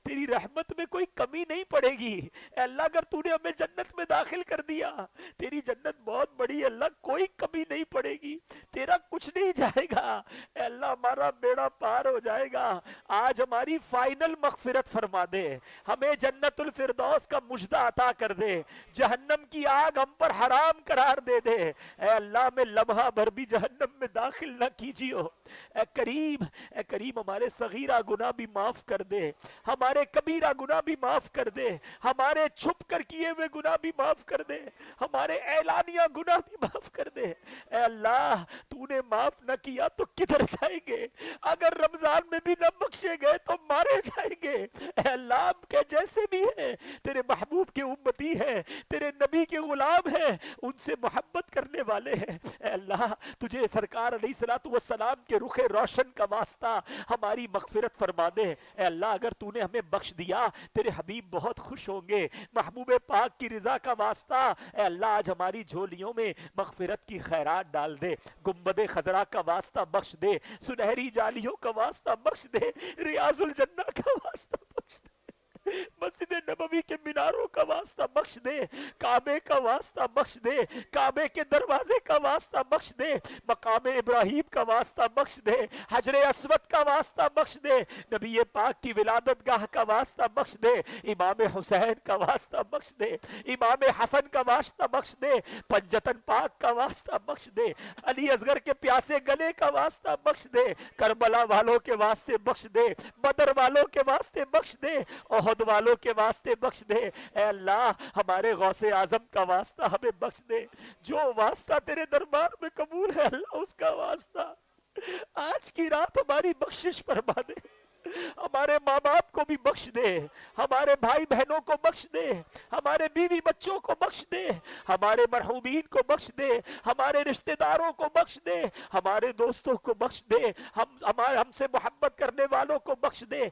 تیری رحمت میں کوئی کمی نہیں پڑے گی. اے اللہ اگر تو نے ہمیں جنت میں داخل کر دیا، تیری جنت بہت بڑی ہے اللہ، کوئی کمی نہیں پڑے گی، تیرا کچھ نہیں جائے گا. اے اللہ ہمارا بیڑا پار ہو جائے گا. آج ہماری فائنل مغفرت فرما دے، ہمیں جنت الفردوس کا مجدہ عطا کر دے، جہنم کی آگ ہم پر حرام قرار دے دے. اے اللہ میں لمحہ بھر بھی جہنم میں داخل نہ کیجیو. اے کریم ہمارے صغیرہ گناہ بھی معاف کر دے، ہمارے کبیرہ گناہ بھی معاف کر دے، ہمارے چھپ کر کیے ہوئے گناہ بھی معاف کر دے، ہمارے اعلانیہ گناہ بھی معاف کر دے. اے اللہ تو نے معاف نہ کیا تو کدھر جائیں گے؟ اگر رمضان میں بھی نہ بخشے گئے تو مارے جائیں گے. اے اللہ ہم کے جیسے بھی ہیں، تیرے محبوب کے امتی ہیں، تیرے نبی کے غلام ہیں، ان سے محبت کرنے والے ہیں. اے اللہ تجھے سرکار علیہ الصلوۃ والسلام کے رخ روشن کا واسطہ ہماری مغفرت فرما دے. اے اللہ اگر تو نے ہمیں بخش دیا تیرے حبیب بہت خوش ہوں گے. محبوب پاک کی رضا کا واسطہ اے اللہ آج ہماری جھولیوں میں مغفرت کی خیرات ڈال دے. گنبد خضرا کا واسطہ بخش دے، سنہری جالیوں کا واسطہ بخش دے، ریاض الجنہ کا واسطہ بخش دے، مسجد نبوی کے میناروں کا واسطہ بخش دے، کعبے کا واسطہ بخش دے، کعبے کے دروازے کا واسطہ بخش دے، مقام ابراہیم کا واسطہ بخش دے، حجر اسود کا واسطہ بخش دے، نبی پاک کی ولادت گاہ کا واسطہ بخش دے، امام حسین کا واسطہ بخش دے، امام حسن کا واسطہ بخش دے، پنجتن پاک کا واسطہ بخش دے، علی اصغر کے پیاسے گلے کا واسطہ بخش دے، کربلا والوں کے واسطے بخش دے، بدر والوں کے واسطے بخش دے، احد والوں کے واسطے بخش دے. اے اللہ ہمارے غوث اعظم کا واسطہ ہمیں بخش دے، جو واسطہ تیرے دربار میں قبول ہے اللہ اس کا واسطہ آج کی رات ہماری بخشش فرما دے. ہمارے ماں باپ کو بھی بخش دے، ہمارے بھائی بہنوں کو بخش دے، ہمارے بیوی بچوں کو بخش دے، ہمارے مرحومین کو بخش دے، ہمارے رشتہ داروں کو بخش دے، ہمارے دوستوں کو بخش دے، ہم سے محبت کرنے والوں کو بخش دے.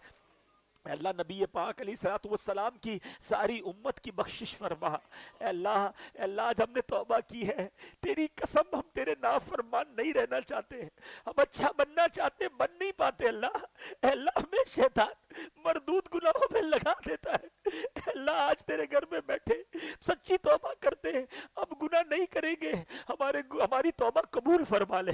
اے اللہ نبی پاک علیہ الصلوۃ والسلام کی ساری امت کی بخشش فرما. اے اللہ آج ہم نے توبہ کی ہے، تیری قسم ہم تیرے نافرمان نہیں رہنا چاہتے، ہم اچھا بننا چاہتے بن نہیں پاتے. اے اللہ ہمیں شیطان مردود گناہوں میں لگا دیتا ہے. اے اللہ آج تیرے گھر میں بیٹھے سچی توبہ کرتے ہیں، اب گناہ نہیں کریں گے، ہماری توبہ قبول فرما لے.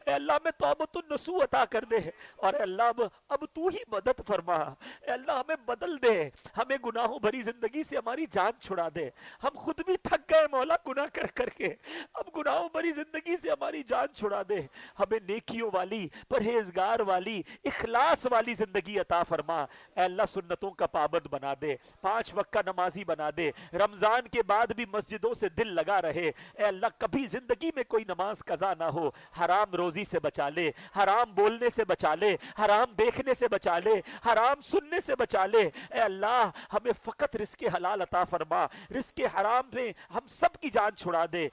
اے اللہ ہمیں توبۃ النصوح عطا کر دے، اور اے اللہ اب تو ہی مدد فرما. اے اللہ ہمیں بدل دے، ہمیں گناہوں بھری زندگی سے ہماری جان چھڑا دے. ہم خود بھی تھک گئے مولا گناہ کر کر کے، اب گناہوں بھری زندگی سے ہماری جان چھڑا دے. ہمیں نیکیوں والی، پرہیزگار والی، اخلاص والی زندگی عطا فرما. اے اللہ سنتوں کا پابند بنا دے، 5 وقت کا نمازی بنا دے، رمضان کے بعد بھی مسجدوں سے دل لگا رہے. اے اللہ کبھی زندگی میں کوئی نماز قضا نہ ہو، حرام روزی سے بچا لے، حرام بولنے سے بچا لے، حرام دیکھنے سے بچا لے، حرام سننے سے بچا لے. اے اللہ ہمیں فقط رزق حلال عطا فرما، رزق حرام میں ہم سب کی جان چھڑا دے.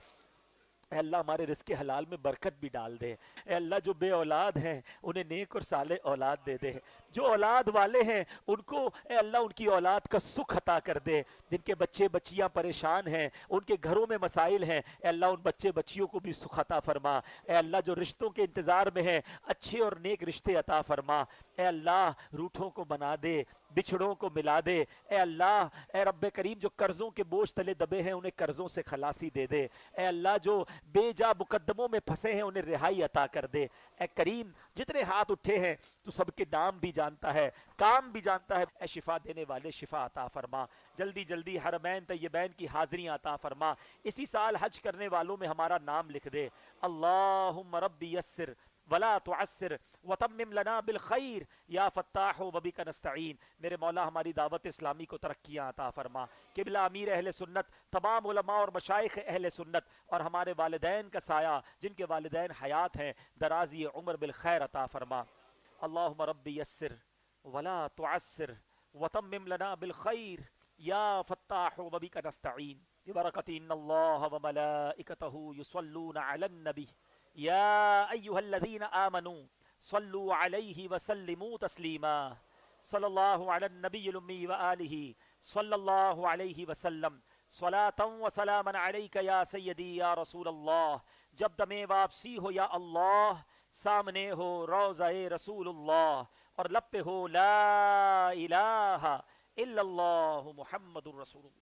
اے اللہ ہمارے رزق حلال میں برکت بھی ڈال دے. اے اللہ جو بے اولاد ہیں انہیں نیک اور صالح اولاد دے دے، جو اولاد والے ہیں ان کو اے اللہ ان کی اولاد کا سکھ عطا کر دے، جن کے بچے بچیاں پریشان ہیں، ان کے گھروں میں مسائل ہیں، اے اللہ ان بچے بچیوں کو بھی سکھ عطا فرما، اے اللہ جو رشتوں کے انتظار میں ہیں اچھے اور نیک رشتے عطا فرما، اے اللہ روٹھوں کو بنا دے، بچھڑوں کو ملا دے، اے اللہ اے رب کریم جو قرضوں کے بوجھ تلے دبے ہیں انہیں قرضوں سے خلاصی دے دے، اے اللہ جو بے جا مقدموں میں پھنسے ہیں انہیں رہائی عطا کر دے، اے کریم جتنے ہاتھ اٹھے ہیں تو سب کے نام بھی جانتا ہے، کام بھی جانتا ہے، اے شفا دینے والے شفا عطا فرما، جلدی جلدی حرمین طیبین کی حاضریاں عطا فرما، اسی سال حج کرنے والوں میں ہمارا نام لکھ دے، اللہم ربی یسر ولا تعسر وتمم لنا بالخیر یا فتاح وبک نستعین، میرے مولا ہماری دعوت اسلامی کو ترقیاں عطا فرما، قبلہ امیر اہل سنت، تمام علماء اور مشائخ اہل سنت اور ہمارے والدین کا سایہ جن کے والدین حیات ہیں درازی عمر بالخیر عطا فرما، اللہم ربی یسر ولا تعسر وتمم لنا بالخیر یا فتاح وبک نستعین ببرکت ان اللہ وملائکتہ یصلون علی النبی یا ایہا الذین آمنوا صلوا علیہ وسلموا تسلیما، صلی اللہ علی النبی الامی وآلہ صلی اللہ علیہ وسلم، صلاة و سلاما علیک یا سیدی یا رسول اللہ، جب دم واپسی ہو یا اللہ، سامنے ہو روضہ رسول اللہ اور لب پہ ہو لا الہ الا اللہ محمد رسول اللہ۔